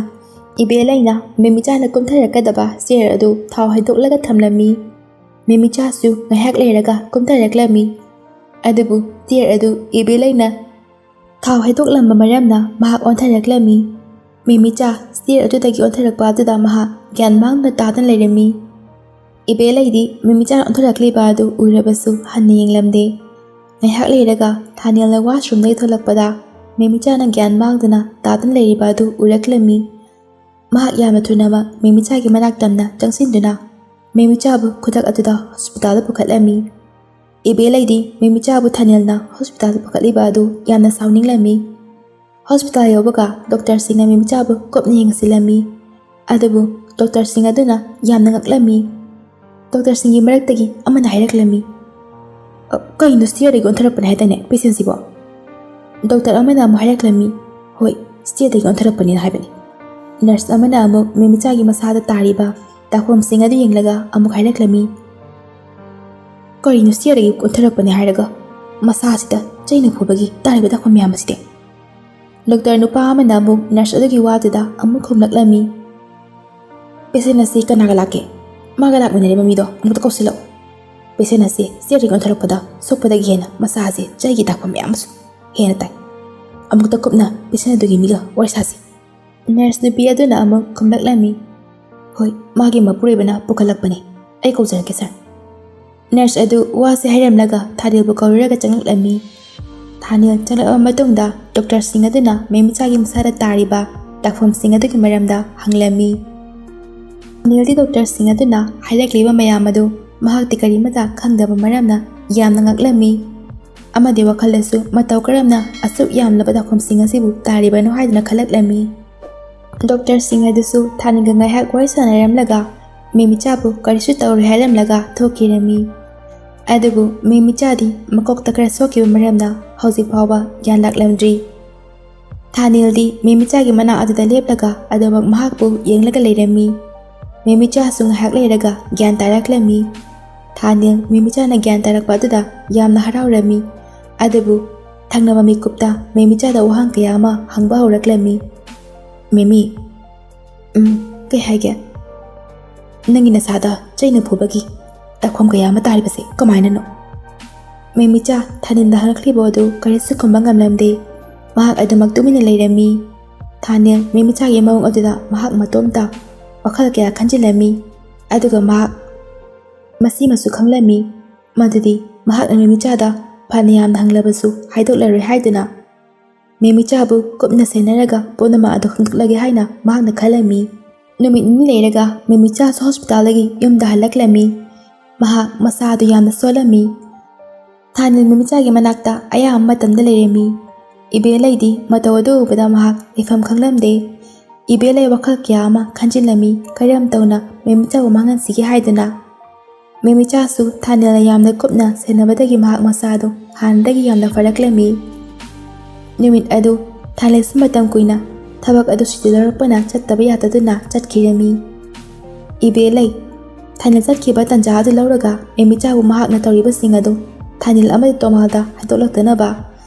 ꯏꯕꯦꯂꯩꯅ ꯃꯦꯃꯤꯆꯥꯅ ꯀꯨꯝꯊꯔꯛꯀꯗꯕ ꯆꯦꯌꯔ ꯑꯗꯨ ꯊꯥꯎ ꯍꯩꯗꯣꯛꯂꯒ ꯊꯝꯂꯝꯃꯤ ꯃꯦꯃꯤꯆꯥꯁꯨ ꯉꯥꯏꯍꯥꯛ ꯂꯩꯔꯒ ꯀꯨꯝꯊꯔꯛꯂꯝꯃꯤ ꯑꯗꯨꯕꯨ ꯆꯦꯌꯔ ꯑꯗꯨ ꯏꯕꯦꯂꯩꯅ ꯊꯥꯎ ꯍꯩꯗꯣꯛꯂꯝꯕ ꯃꯔꯝꯅ ꯃꯍꯥꯛ ꯑꯣꯟꯊꯔꯛꯂꯝꯃꯤ ꯃꯦꯃꯤꯆꯥ ꯆꯦꯌꯔ ꯑꯗꯨꯗꯒꯤ ꯑꯣꯟꯊꯔꯛꯄ ꯑꯗꯨꯗ ꯃꯍꯥꯛ ꯒ꯭ꯌꯥꯟ ꯃꯥꯡꯗꯨꯅ ꯇꯥꯗꯨꯅ ꯂꯩꯔꯝꯃꯤ ꯏꯕꯦꯂꯩꯗꯤ ꯃꯦꯃꯤꯆꯥꯅ ꯑꯣꯟꯊꯔꯛꯂꯤꯕ ꯑꯗꯨ ꯎꯔꯕꯁꯨ ꯍꯟꯅ ꯌꯦꯡꯂꯝꯗꯦ ꯉꯥꯏꯍꯥꯛ ꯂꯩꯔꯒ ꯊꯥꯅꯦꯜꯅ ꯋꯥꯁꯔꯨꯝꯗꯒꯤ ꯊꯣꯛꯂꯛꯄꯗ ꯃꯦꯃꯤꯆꯥꯅ ꯒ꯭ꯌꯥꯟ ꯃꯥꯡꯗꯨꯅ ꯇꯥꯗꯨꯅ ꯂꯩꯔꯤꯕ ꯑꯗꯨ ꯎꯔꯛꯂꯝꯃꯤ ꯃꯍꯥꯛ ꯌꯥꯝꯅ ꯊꯨꯅꯃꯛ ꯃꯦꯃꯤꯆꯥꯒꯤ ꯃꯅꯥꯛ ꯇꯝꯅ ꯆꯪꯁꯤꯟꯗꯨꯅ ꯃꯦꯃꯤꯆꯥꯕꯨ ꯈꯨꯗꯛ ꯑꯗꯨꯗ ꯍꯣꯁꯄꯤꯇꯥꯜꯗ ꯄꯨꯈꯠꯂꯝꯃꯤ ꯏꯕꯦꯂꯩꯗꯤ ꯃꯦꯃꯤꯆꯥꯕꯨ ꯊꯥꯅꯦꯜꯅ ꯍꯣꯁꯄꯤꯇꯥꯜꯗ ꯄꯨꯈꯠꯂꯤꯕ ꯑꯗꯨ ꯌꯥꯝꯅ ꯁꯥꯎꯅꯤꯡꯂꯝꯃꯤ ꯍꯣꯁꯄꯤꯇꯥꯜ ꯌꯧꯕꯒ ꯗꯣꯛꯇꯔꯁꯤꯡꯅ ꯃꯦꯃꯤꯆꯥꯕꯨ ꯀꯨꯞꯅ ꯌꯦꯡꯁꯤꯜꯂꯝꯃꯤ ꯑꯗꯨꯕꯨ ꯗꯣꯛꯇꯔꯁꯤꯡ ꯑꯗꯨꯅ ꯌꯥꯝꯅ ꯉꯛꯂꯝꯃꯤ ꯗꯣꯛꯇꯔꯁꯤꯡꯒꯤ ꯃꯔꯛꯇꯒꯤ ꯑꯃꯅ ꯍꯥꯏꯔꯛꯂꯝꯃꯤ ꯀꯩꯅꯣ ꯁ꯭ꯇꯤꯌꯔꯗꯒꯤ ꯑꯣꯟꯊꯔꯛꯄꯅꯦ ꯍꯥꯏꯗꯥꯏꯅꯦ ꯄꯦꯁꯦꯟꯁꯤꯕꯣ ꯗꯣꯛꯇꯔ ꯑꯃꯅ ꯑꯃꯨꯛ ꯍꯥꯏꯔꯛꯂꯝꯃꯤ ꯍꯣꯏ ꯁ꯭ꯇꯤꯌꯔꯗꯒꯤ ꯑꯣꯟꯊꯔꯛꯄꯅꯦꯅ ꯍꯥꯏꯕꯅꯤ ꯅꯔꯁ ꯑꯃꯅ ꯑꯃꯨꯛ ꯃꯦꯃꯤꯆꯥꯒꯤ ꯃꯁꯥꯗ ꯇꯥꯔꯤꯕ ꯗꯥꯛꯐꯝꯁꯤꯡ ꯑꯗꯨ ꯌꯦꯡꯂꯒ ꯑꯃꯨꯛ ꯍꯥꯏꯔꯛꯂꯝꯃꯤ ꯀꯔꯤꯅꯣ ꯁ꯭ꯇꯤꯌꯔꯗꯒꯤ ꯑꯣꯟꯊꯔꯛꯄꯅꯦ ꯍꯥꯏꯔꯒ ꯃꯁꯥꯁꯤꯗ ꯆꯩꯅ ꯐꯨꯕꯒꯤ ꯇꯥꯔꯤꯕ ꯗꯥꯛꯐꯝ ꯃꯌꯥꯝ ꯑꯁꯤꯗꯤ ꯗꯣꯛꯇꯔ ꯅꯨꯄꯥ ꯑꯃꯅ ꯑꯃꯨꯛ ꯅꯔꯁ ꯑꯗꯨꯒꯤ ꯋꯥꯗꯨꯗ ꯑꯃꯨꯛ ꯈꯨꯝꯂꯛꯂꯝꯃꯤ ꯄꯦꯁꯦꯟ ꯑꯁꯤ ꯀꯅꯥꯒ ꯂꯥꯛꯀꯦ ꯃꯥꯒ ꯂꯥꯛꯃꯤꯟꯅꯔꯤꯕ ꯃꯤꯗꯣ ꯑꯃꯨꯛꯇ ꯀꯧꯁꯤꯜꯂꯛꯎ ꯄꯦꯁꯦꯟ ꯑꯁꯤ ꯁ꯭ꯇꯤꯌꯔꯗꯒꯤ ꯑꯣꯟꯊꯔꯛꯄꯗ ꯁꯣꯛꯄꯗꯒꯤ ꯍꯦꯟꯅ ꯃꯁꯥꯁꯦ ꯆꯩꯒꯤ ꯗꯥꯛꯐꯝ ꯃꯌꯥꯝꯁꯨ ꯍꯦꯟꯅ ꯇꯥꯏ ꯑꯃꯨꯛꯇ ꯀꯨꯞꯅ ꯄꯦꯁꯦꯟ ꯑꯗꯨꯒꯤ ꯃꯤꯒ ꯋꯥꯔꯤ ꯁꯥꯁꯤ ꯅꯔꯁ ꯅꯨꯄꯤ ꯑꯗꯨꯅ ꯑꯃꯨꯛ ꯈꯨꯝꯂꯛꯂꯝꯃꯤ ꯍꯣꯏ ꯃꯥꯒꯤ ꯃꯄꯨꯔꯣꯏꯕꯅ ꯄꯨꯈꯠꯂꯛꯄꯅꯤ ꯑꯩ ꯀꯧꯖꯔꯛꯀꯦ ꯁꯥꯔ ꯅꯔꯁ ꯑꯗꯨ ꯋꯥꯁꯦ ꯍꯥꯏꯔꯝꯂꯒ ꯊꯥꯅꯦꯜꯕꯨ ꯀꯧꯔꯒ ꯆꯪꯂꯛꯂꯝꯃꯤ ꯊꯥꯅꯦꯜ ꯆꯪꯂꯛꯂꯕ ꯃꯇꯨꯡꯗ ꯗꯣꯛꯇꯔꯁꯤꯡ ꯑꯗꯨꯅ ꯃꯦꯃꯤꯆꯥꯒꯤ ꯃꯁꯥꯗ ꯇꯥꯔꯤꯕ ꯗꯥꯛꯐꯝꯁꯤꯡ ꯑꯗꯨꯒꯤ ꯃꯔꯝꯗ ꯍꯪꯂꯝꯃꯤ ꯊꯥꯅꯦꯜꯗꯤ ꯗꯣꯛꯇꯔꯁꯤꯡ ꯑꯗꯨꯅ ꯍꯥꯏꯔꯛꯂꯤꯕ ꯃꯌꯥꯝ ꯑꯗꯨ ꯃꯍꯥꯛꯇꯤ ꯀꯔꯤꯃꯠꯇ ꯈꯪꯗꯕ ꯃꯔꯝꯅ ꯌꯥꯝꯅ ꯉꯛꯂꯝꯃꯤ ꯑꯃꯗꯤ ꯋꯥꯈꯜꯗꯁꯨ ꯃꯇꯧ ꯀꯔꯝꯅ ꯑꯁꯨꯛ ꯌꯥꯝꯂꯕ ꯗꯥꯎꯈꯨꯝꯁꯤꯡ ꯑꯁꯤꯕꯨ ꯇꯥꯔꯤꯕꯅꯣ ꯍꯥꯏꯗꯨꯅ ꯈꯜꯂꯛꯂꯝꯃꯤ꯫ ꯗꯣꯛꯇꯔꯁꯤꯡ ꯑꯗꯨꯁꯨ ꯊꯥꯅꯤꯜꯒ ꯉꯥꯏꯍꯥꯛ ꯋꯥꯔꯤ ꯁꯥꯟꯅꯔꯝꯂꯒ ꯃꯦꯃꯤꯆꯥꯕꯨ ꯀꯔꯤꯁꯨ ꯇꯧꯔꯣꯏ ꯍꯥꯏꯔꯝꯂꯒ ꯊꯣꯛꯈꯤꯔꯝꯃꯤ꯫ ꯑꯗꯨꯕꯨ ꯃꯦꯃꯤꯆꯥꯗꯤ ꯃꯀꯣꯛꯇ ꯈꯔ ꯁꯣꯛꯈꯤꯕ ꯃꯔꯝꯅ ꯍꯧꯖꯤꯛ ꯐꯥꯎꯕ ꯒ꯭ꯌꯥꯟ ꯂꯥꯛꯂꯝꯗ꯭ꯔꯤ꯫ ꯊꯥꯅꯤꯜꯗꯤ ꯃꯦꯃꯤꯆꯥꯒꯤ ꯃꯅꯥꯛ ꯑꯗꯨꯗ ꯂꯦꯞꯂꯒ ꯑꯗꯨꯃꯛ ꯃꯍꯥꯛꯄꯨ ꯌꯦꯡꯂꯒ ꯂꯩꯔꯝꯃꯤ꯫ ꯃꯦꯃꯤꯆꯥꯁꯨ ꯉꯥꯏꯍꯥꯛ ꯂꯩꯔꯒ ꯒ꯭ꯌꯥꯟ ꯇꯥꯔꯛꯂꯝꯃꯤ꯫ ꯊꯥꯅꯤꯜ ꯃꯦꯃꯤꯆꯥꯅ ꯒ꯭ꯌꯥꯟ ꯇꯥꯔꯛꯄ ꯑꯗꯨꯗ ꯌꯥꯝꯅ ꯍꯔꯥꯎꯔꯝꯃꯤ꯫ ꯑꯗꯨꯕꯨ ꯊꯪꯅꯕ ꯃꯤꯀꯨꯞꯇ ꯃꯦꯃꯤꯆꯥꯗ ꯋꯥꯍꯪ ꯀꯌꯥ ꯑꯃ ꯍꯪꯕ ꯍꯧꯔꯛꯂꯝꯃꯤ꯫ ꯃꯦꯃꯤ, ꯀꯩ ꯍꯥꯏꯒꯦ? ꯅꯪꯒꯤ ꯅꯁꯥꯗ ꯆꯩꯅ ꯐꯨꯕꯒꯤ ꯗꯥꯎꯈꯨꯝ ꯀꯌꯥ ꯑꯃ ꯇꯥꯔꯤꯕꯁꯦ ꯀꯃꯥꯏꯅꯅꯣ? ꯃꯦꯃꯤꯆꯥ ꯊꯥꯅꯤꯜꯗ ꯍꯪꯂꯛꯂꯤꯕ ꯑꯗꯨ ꯀꯔꯤꯁꯨ ꯈꯨꯝꯕ ꯉꯝꯂꯝꯗꯦ꯫ ꯃꯍꯥꯛ ꯑꯗꯨꯃꯛ ꯇꯨꯃꯤꯟꯅ ꯂꯩꯔꯝꯃꯤ꯫ ꯊꯥꯅꯤꯜ ꯃꯦꯃꯤꯆꯥꯒꯤ ꯃꯑꯣꯡ ꯑꯗꯨꯗ ꯃꯍꯥꯛ ꯃꯇꯣꯝꯇ ꯋꯥꯈꯜ ꯀꯌꯥ ꯈꯟꯖꯤꯜꯂꯝꯃꯤ꯫ ꯑꯗꯨꯒ ꯃꯍꯥꯛ ꯃꯁꯤꯃꯁꯨ ꯈꯪꯂꯝꯃꯤ ꯃꯗꯨꯗꯤ ꯃꯍꯥꯛꯅ ꯃꯦꯃꯤꯆꯥꯗ ꯐꯅ ꯌꯥꯝꯅ ꯍꯪꯂꯕꯁꯨ ꯍꯥꯏꯗꯣꯛꯂꯔꯣꯏ ꯍꯥꯏꯗꯨꯅ ꯃꯦꯃꯤꯆꯥꯕꯨ ꯀꯨꯞꯅ ꯁꯦꯟꯅꯔꯒ ꯄꯨꯝꯅꯃꯛ ꯑꯗꯨ ꯈꯪꯗꯣꯛꯂꯒꯦ ꯍꯥꯏꯅ ꯃꯍꯥꯛꯅ ꯈꯜꯂꯝꯃꯤ꯫ ꯅꯨꯃꯤꯠ ꯅꯤꯅꯤ ꯂꯩꯔꯒ ꯃꯦꯃꯤꯆꯥꯁꯨ ꯍꯣꯁꯄꯤꯇꯥꯜꯗꯒꯤ ꯌꯨꯝꯗ ꯍꯜꯂꯛꯂꯝꯃꯤ꯫ ꯃꯍꯥꯛ ꯃꯁꯥ ꯑꯗꯨ ꯌꯥꯝꯅ ꯁꯣꯜꯂꯝꯃꯤ꯫ ꯊꯥꯅꯤꯜ ꯃꯦꯃꯤꯆꯥꯒꯤ ꯃꯅꯥꯛꯇ ꯑꯌꯥꯝꯕ ꯃꯇꯝꯗ ꯂꯩꯔꯝꯃꯤ꯫ ꯏꯕꯦꯂꯩꯗꯤ ꯃꯇꯧ ꯑꯗꯨ ꯎꯕꯗ ꯃꯍꯥꯛ ꯂꯩꯐꯝ ꯈꯪꯂꯝꯗꯦ꯫ ꯏꯕꯦꯂꯩ ꯋꯥꯈꯜ ꯀꯌꯥ ꯑꯃ ꯈꯟꯖꯤꯜꯂꯝꯃꯤ ꯀꯔꯝ ꯇꯧꯅ ꯃꯦꯃꯤꯆꯥꯕꯨ ꯃꯥꯡꯍꯟꯁꯤꯒꯦ ꯍꯥꯏꯗꯨꯅ꯫ ꯃꯦꯃꯤꯆꯥꯁꯨ ꯊꯥꯅꯤꯜꯅ ꯌꯥꯝꯅ ꯀꯨꯞꯅ ꯁꯦꯟꯅꯕꯗꯒꯤ ꯃꯍꯥꯛ ꯃꯁꯥꯗꯨ ꯍꯥꯟꯅꯗꯒꯤ ꯌꯥꯝꯅ ꯐꯔꯛꯂꯝꯃꯤ꯫ ꯅꯨꯃꯤꯠ ꯑꯗꯨ ꯊꯥꯅꯤꯜꯁꯨ ꯃꯇꯝ ꯀꯨꯏꯅ ꯊꯕꯛ ꯑꯗꯨ ꯁꯨꯇꯤ ꯂꯧꯔꯛꯄꯅ ꯆꯠꯇꯕ ꯌꯥꯗꯗꯨꯅ ꯆꯠꯈꯤꯔꯝꯃꯤ꯫ ꯏꯕꯦꯂꯩ ꯊꯥꯅꯤꯜ ꯆꯠꯈꯤꯕ ꯇꯟꯖꯥ ꯑꯗꯨ ꯂꯧꯔꯒ ꯃꯦꯃꯤꯆꯥꯕꯨ ꯃꯍꯥꯛꯅ ꯇꯧꯔꯤꯕꯁꯤꯡ ꯑꯗꯨ ꯊꯥꯅꯤꯜ ꯑꯃꯗꯤ ꯇꯣꯃꯥꯜꯗ ꯍꯥꯏꯗꯣꯛꯂꯛꯇꯅꯕ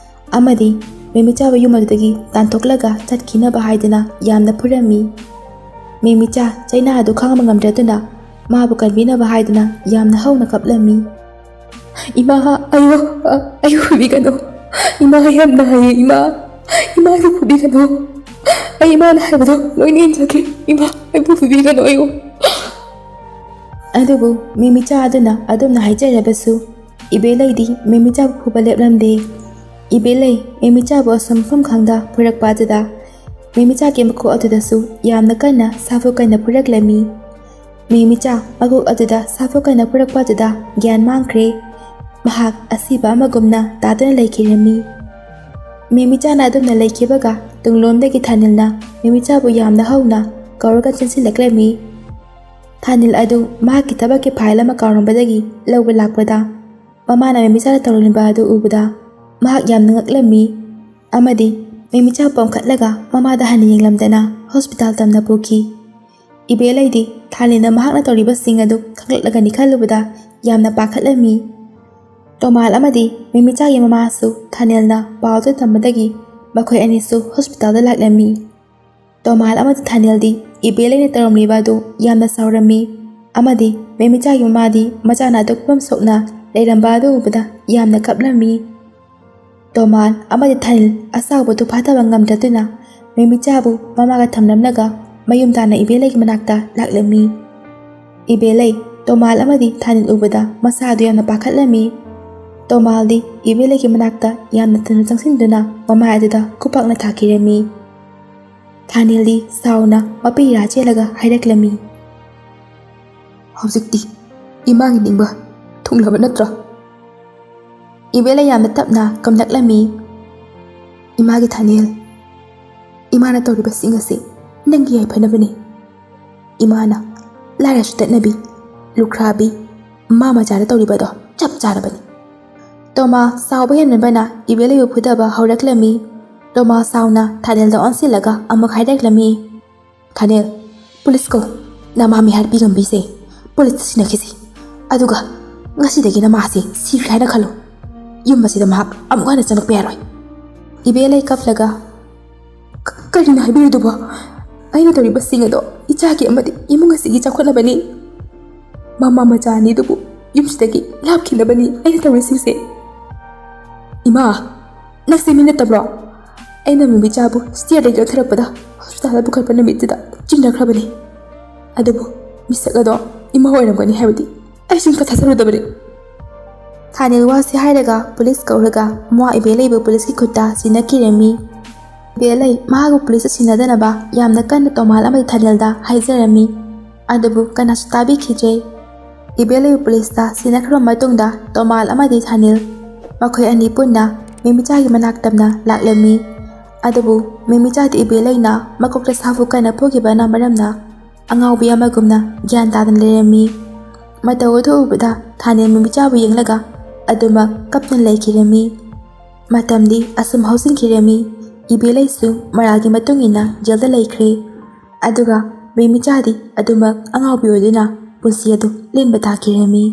ꯑꯃꯗꯤ ꯃꯦꯃꯤꯆꯥꯕꯨ ꯌꯨꯝ ꯑꯗꯨꯗꯒꯤ ꯇꯥꯟꯊꯣꯛꯂꯒ ꯆꯠꯈꯤꯅꯕ ꯍꯥꯏꯗꯨꯅ ꯌꯥꯝꯅ ꯐꯨꯔꯝꯃꯤ꯫ ꯃꯦꯃꯤꯆꯥ ꯆꯩꯅꯥ ꯑꯗꯨ ꯈꯥꯡꯕ ꯉꯝꯗ꯭ꯔꯗꯨꯅ ꯃꯥꯕꯨ ꯀꯟꯕꯤꯅꯕ ꯍꯥꯏꯗꯨꯅ ꯌꯥꯝꯅ ꯍꯧꯅ ꯀꯞꯂꯝꯃꯤ꯫ ꯏꯃꯥ, ꯑꯩꯕꯨ ꯐꯨꯕꯤꯒꯅꯨ! ꯏꯃꯥ, ꯌꯥꯝ ꯅꯥꯏꯌꯦ ꯏꯃꯥ! ꯏꯃꯥ, ꯑꯩꯕꯨ ꯐꯨꯕꯤꯒꯅꯨ! ꯑꯩ ꯏꯃꯥꯅ ꯍꯥꯏꯕꯗꯣ ꯂꯣꯏꯅ ꯏꯟꯖꯒꯦ꯫ ꯏꯃꯥ, ꯑꯩꯕꯨ ꯐꯨꯕꯤꯒꯅꯨ! ꯑꯗꯨꯕꯨ ꯃꯦꯃꯤꯆꯥ ꯑꯗꯨꯅ ꯑꯗꯨꯝꯅ ꯍꯥꯏꯖꯔꯕꯁꯨ ꯏꯕꯦꯂꯩꯗꯤ ꯃꯦꯃꯤꯆꯥꯕꯨ ꯐꯨꯕ ꯂꯦꯞꯂꯝꯗꯦ꯫ ꯏꯕꯦꯂꯩ ꯃꯦꯃꯤꯆꯥꯕꯨ ꯑꯁꯨꯝ ꯃꯐꯝ ꯈꯪꯗ ꯐꯨꯔꯛꯄ ꯑꯗꯨꯗ ꯃꯦꯃꯤꯆꯥꯒꯤ ꯃꯀꯣꯛ ꯑꯗꯨꯗꯁꯨ ꯌꯥꯝꯅ ꯀꯟꯅ ꯁꯥꯐꯨ ꯀꯟꯅ ꯐꯨꯔꯛꯂꯝꯃꯤ꯫ ꯃꯦꯃꯤꯆꯥ ꯃꯀꯣꯛ ꯑꯗꯨꯗ ꯁꯥꯐꯨ ꯀꯟꯅ ꯐꯨꯔꯛꯄ ꯑꯗꯨꯗ ꯒ꯭ꯌꯥꯟ ꯃꯥꯡꯈ꯭ꯔꯦ꯫ ꯃꯍꯥꯛ ꯑꯁꯤꯕ ꯑꯃꯒꯨꯝꯅ ꯇꯥꯗꯨꯅ ꯂꯩꯈꯤꯔꯝꯃꯤ꯫ ꯃꯦꯃꯤꯆꯥꯅ ꯑꯗꯨꯝꯅ ꯂꯩꯈꯤꯕꯒ ꯇꯨꯡꯂꯣꯝꯗꯒꯤ ꯊꯥꯅꯤꯜꯅ ꯃꯦꯃꯤꯆꯥꯕꯨ ꯌꯥꯝꯅ ꯍꯧꯅ ꯀꯧꯔꯒ ꯆꯦꯟꯁꯤꯜꯂꯛꯂꯝꯃꯤ꯫ ꯊꯥꯅꯤꯜ ꯑꯗꯨ ꯃꯍꯥꯛꯀꯤ ꯊꯕꯛꯀꯤ ꯐꯥꯏꯜ ꯑꯃ ꯀꯥꯎꯔꯝꯕꯗꯒꯤ ꯂꯧꯕ ꯂꯥꯛꯄꯗ ꯃꯃꯥꯅ ꯃꯦꯃꯤꯆꯥꯗ ꯇꯧꯔꯝꯂꯤꯕ ꯑꯗꯨ ꯎꯕꯗ ꯃꯍꯥꯛ ꯌꯥꯝꯅ ꯉꯛꯂꯝꯃꯤ ꯑꯃꯗꯤ ꯃꯦꯃꯤꯆꯥ ꯄꯣꯝꯈꯠꯂꯒ ꯃꯃꯥꯗ ꯍꯟꯅ ꯌꯦꯡꯂꯝꯗꯅ ꯍꯣꯁꯄꯤꯇꯥꯜ ꯇꯝꯅ ꯄꯨꯈꯤ꯫ ꯏꯕꯦꯂꯩꯗꯤ ꯊꯥꯅꯤꯜꯅ ꯃꯍꯥꯛꯅ ꯇꯧꯔꯤꯕꯁꯤꯡ ꯑꯗꯨ ꯈꯪꯂꯛꯂꯒꯅꯤ ꯈꯜꯂꯨꯕꯗ ꯌꯥꯝꯅ ꯄꯥꯈꯠꯂꯝꯃꯤ꯫ ꯇꯣꯃꯥꯜ ꯑꯃꯗꯤ ꯃꯦꯃꯤꯆꯥꯒꯤ ꯃꯃꯥꯁꯨ ꯊꯥꯅꯤꯜꯅ ꯄꯥꯎ ꯑꯗꯨ ꯇꯝꯕꯗꯒꯤ ꯃꯈꯣꯏ ꯑꯅꯤꯁꯨ ꯍꯣꯁꯄꯤꯇꯥꯜꯗ ꯂꯥꯛꯂꯝꯃꯤ꯫ ꯇꯣꯃꯥꯜ ꯑꯃꯗꯤ ꯊꯥꯅꯤꯜꯗꯤ ꯏꯕꯦꯂꯩꯅ ꯇꯧꯔꯝꯂꯤꯕ ꯑꯗꯨ ꯌꯥꯝꯅ ꯁꯥꯎꯔꯝꯃꯤ ꯑꯃꯗꯤ ꯃꯦꯃꯤꯆꯥꯒꯤ ꯃꯃꯥꯗꯤ ꯃꯆꯥꯅ ꯑꯗꯨꯛ ꯐꯤꯚꯝ ꯁꯣꯛꯅ ꯂꯩꯔꯝꯕ ꯑꯗꯨ ꯎꯕꯗ ꯌꯥꯝꯅ ꯀꯞꯂꯝꯃꯤ꯫ ꯇꯣꯃꯥꯜ ꯑꯃꯗꯤ ꯊꯥꯅꯤꯜ ꯑꯁꯥꯎꯕꯗꯨ ꯐꯥꯊꯕ ꯉꯝꯗ꯭ꯔꯗꯨꯅ ꯃꯦꯃꯤꯆꯥꯕꯨ ꯃꯃꯥꯒ ꯊꯝꯂꯝꯂꯒ ꯃꯌꯨꯝ ꯇꯥꯟꯅ ꯏꯕꯦꯂꯩꯒꯤ ꯃꯅꯥꯛꯇ ꯂꯥꯛꯂꯝꯃꯤ꯫ ꯏꯕꯦꯂꯩ ꯇꯣꯃꯥꯜ ꯑꯃꯗꯤ ꯊꯥꯅꯤꯜ ꯎꯕꯗ ꯃꯁꯥꯗꯨ ꯌꯥꯝꯅ ꯄꯥꯈꯠꯂꯝꯃꯤ꯫ ꯇꯣꯃꯥꯜꯗꯤ ꯏꯕꯦꯂꯩꯒꯤ ꯃꯅꯥꯛꯇ ꯌꯥꯝꯅ ꯊꯨꯅ ꯆꯪꯁꯤꯟꯗꯨꯅ ꯃꯃꯥꯏ ꯑꯗꯨꯗ ꯈꯨꯄꯥꯛꯅ ꯊꯥꯈꯤꯔꯝꯃꯤ꯫ ꯊꯥꯅꯤꯜꯗꯤ ꯁꯥꯎꯅ ꯃꯄꯤꯔꯥ ꯆꯦꯜꯂꯒ ꯍꯥꯏꯔꯛꯂꯝꯃꯤ꯫ ꯍꯧꯖꯤꯛꯇꯤ ꯏꯃꯥꯒꯤ ꯅꯤꯡꯕ ꯊꯨꯡꯂꯕ ꯅꯠꯇ꯭ꯔꯥ? ꯏꯕꯦꯂꯩ ꯌꯥꯝꯅ ꯇꯞꯅ ꯀꯝꯂꯛꯂꯝꯃꯤ꯫ ꯏꯃꯥꯒꯤ ꯊꯥꯅꯤꯜ, ꯏꯃꯥꯅ ꯇꯧꯔꯤꯕꯁꯤꯡ ꯑꯁꯤ ꯅꯪꯒꯤ ꯌꯥꯏꯐꯅꯕꯅꯤ꯫ ꯏꯃꯥꯅ ꯂꯥꯏꯔ ꯆꯨꯗꯠꯅꯕꯤ, ꯂꯨꯈ꯭ꯔꯥꯕꯤ, ꯃꯥ ꯃꯆꯥꯗ ꯇꯧꯔꯤꯕꯗꯣ ꯆꯞ ꯆꯥꯔꯕꯅꯤ꯫ ꯇꯣꯃꯥ ꯁꯥꯎꯕ ꯍꯦꯟꯃꯟꯕꯅ ꯏꯕꯦꯂꯩꯕꯨ ꯐꯨꯗꯕ ꯍꯧꯔꯛꯂꯝꯃꯤ꯫ ꯇꯣꯃꯥ ꯁꯥꯎꯅ ꯊꯥꯅꯤꯜꯗ ꯑꯣꯟꯁꯤꯜꯂꯒ ꯑꯃꯨꯛ ꯍꯥꯏꯔꯛꯂꯝꯃꯤ꯫ ꯊꯥꯅꯤꯜ, ꯄꯨꯂꯤꯁ ꯀꯧ! ꯅꯃꯥ ꯃꯤꯍꯥꯠ ꯄꯤꯒꯝꯕꯤꯁꯦ ꯄꯨꯂꯤꯁꯇ ꯁꯤꯟꯅꯈꯤꯁꯤ꯫ ꯑꯗꯨꯒ ꯉꯁꯤꯗꯒꯤ ꯅꯃꯥꯁꯦ ꯁꯤꯈ꯭ꯔꯦ ꯍꯥꯏꯅ ꯈꯜꯂꯨ꯫ ꯌꯨꯝ ꯑꯁꯤꯗ ꯃꯍꯥꯛ ꯑꯃꯨꯛ ꯍꯟꯅ ꯆꯪꯂꯛꯄ ꯌꯥꯔꯣꯏ꯫ ꯏꯕꯦꯂꯩ ꯀꯞꯂꯒ ꯀꯔꯤꯅꯣ ꯍꯥꯏꯕꯤꯔꯤꯗꯨꯕꯣ? ꯑꯩꯅ ꯇꯧꯔꯤꯕꯁꯤꯡ ꯑꯗꯣ ꯏꯆꯥꯒꯤ ꯑꯃꯗꯤ ꯏꯃꯨꯡ ꯑꯁꯤꯒꯤ ꯆꯥꯎꯈꯠꯅꯕꯅꯤ꯫ ꯃꯃꯥ ꯃꯆꯥ ꯑꯅꯤꯗꯨꯕꯨ ꯌꯨꯝꯁꯤꯗꯒꯤ ꯂꯥꯞꯈꯤꯅꯕꯅꯤ ꯑꯩꯅ ꯇꯧꯔꯤꯁꯤꯡꯁꯦ꯫ ꯏꯃꯥ, ꯅꯪꯁꯦ ꯃꯤ ꯅꯠꯇꯕ꯭ꯔꯣ? ꯑꯩꯅ ꯃꯦꯃꯤꯆꯥꯕꯨ ꯁ꯭ꯇꯤꯌꯔꯗꯒꯤ ꯂꯧꯊꯔꯛꯄꯗ ꯍꯣꯁꯄꯤꯇꯥꯜꯗ ꯄꯨꯈꯠꯄ ꯅꯨꯃꯤꯠꯇꯨꯗ ꯆꯤꯡꯅꯈ꯭ꯔꯕꯅꯤ꯫ ꯑꯗꯨꯕꯨ ꯃꯤꯁꯛ ꯑꯗꯣ ꯏꯃꯥ ꯑꯣꯏꯔꯝꯒꯅꯤ ꯍꯥꯏꯕꯗꯤ ꯑꯩ ꯁꯨꯡꯊꯥ ꯊꯥꯖꯔꯨꯗꯕꯅꯤ꯫ ꯊꯥꯅꯤꯜ ꯋꯥꯁꯤ ꯍꯥꯏꯔꯒ ꯄꯨꯂꯤꯁ ꯀꯧꯔꯒ ꯃꯋꯥ ꯏꯕꯦꯂꯩꯕꯨ ꯄꯨꯂꯤꯁꯀꯤ ꯈꯨꯠꯇ ꯁꯤꯟꯅꯈꯤꯔꯝꯃꯤ꯫ ꯏꯕꯦꯂꯩ ꯃꯍꯥꯛꯄꯨ ꯄꯨꯂꯤꯁꯇ ꯁꯤꯟꯅꯗꯅꯕ ꯌꯥꯝꯅ ꯀꯟꯅ ꯇꯣꯃꯥꯜ ꯑꯃꯗꯤ ꯊꯥꯅꯤꯜꯗ ꯍꯥꯏꯖꯔꯝꯃꯤ꯫ ꯑꯗꯨꯕꯨ ꯀꯅꯥꯁꯨ ꯇꯥꯕꯤꯈꯤꯗ꯭ꯔꯦ꯫ ꯏꯕꯦꯂꯩꯕꯨ ꯄꯨꯂꯤꯁꯇ ꯁꯤꯟꯅꯈ꯭ꯔꯕ ꯃꯇꯨꯡꯗ ꯇꯣꯃꯥꯜ ꯑꯃꯗꯤ ꯊꯥꯅꯤꯜ ꯃꯈꯣꯏ ꯑꯅꯤ ꯄꯨꯟꯅ ꯃꯦꯃꯤꯆꯥꯒꯤ ꯃꯅꯥꯛ ꯇꯝꯅ ꯂꯥꯛꯂꯝꯃꯤ꯫ ꯑꯗꯨꯕꯨ ꯃꯦꯃꯤꯆꯥꯗꯤ ꯏꯕꯦꯂꯩꯅ ꯃꯀꯣꯛꯇ ꯁꯥꯐꯨ ꯀꯟꯅ ꯐꯨꯈꯤꯕꯅ ꯃꯔꯝꯅ ꯑꯉꯥꯎꯕꯤ ꯑꯃꯒꯨꯝꯅ ꯒ꯭ꯌꯥꯟ ꯇꯥꯗꯅ ꯂꯩꯔꯝꯃꯤ꯫ ꯃꯇꯧ ꯑꯗꯨ ꯎꯕꯗ ꯊꯥꯅꯦꯜ ꯃꯦꯃꯤꯆꯥꯕꯨ ꯌꯦꯡꯂꯒ ꯑꯗꯨꯃꯛ ꯀꯞꯇꯨꯅ ꯂꯩꯈꯤꯔꯝꯃꯤ꯫ ꯃꯇꯝꯗꯤ ꯑꯁꯨꯝ ꯍꯧꯖꯤꯟꯈꯤꯔꯝꯃꯤ꯫ ꯏꯕꯦꯂꯩꯁꯨ ꯃꯔꯥꯜꯒꯤ ꯃꯇꯨꯡ ꯏꯟꯅ ꯖꯦꯜꯗ ꯂꯩꯈ꯭ꯔꯦ꯫ ꯑꯗꯨꯒ ꯃꯦꯃꯤꯆꯥꯗꯤ ꯑꯗꯨꯃꯛ ꯑꯉꯥꯎꯕꯤ ꯑꯣꯏꯗꯨꯅ ꯄꯨꯟꯁꯤ ꯑꯗꯨ ꯂꯦꯟꯕ ꯇꯥꯈꯤꯔꯝꯃꯤ꯫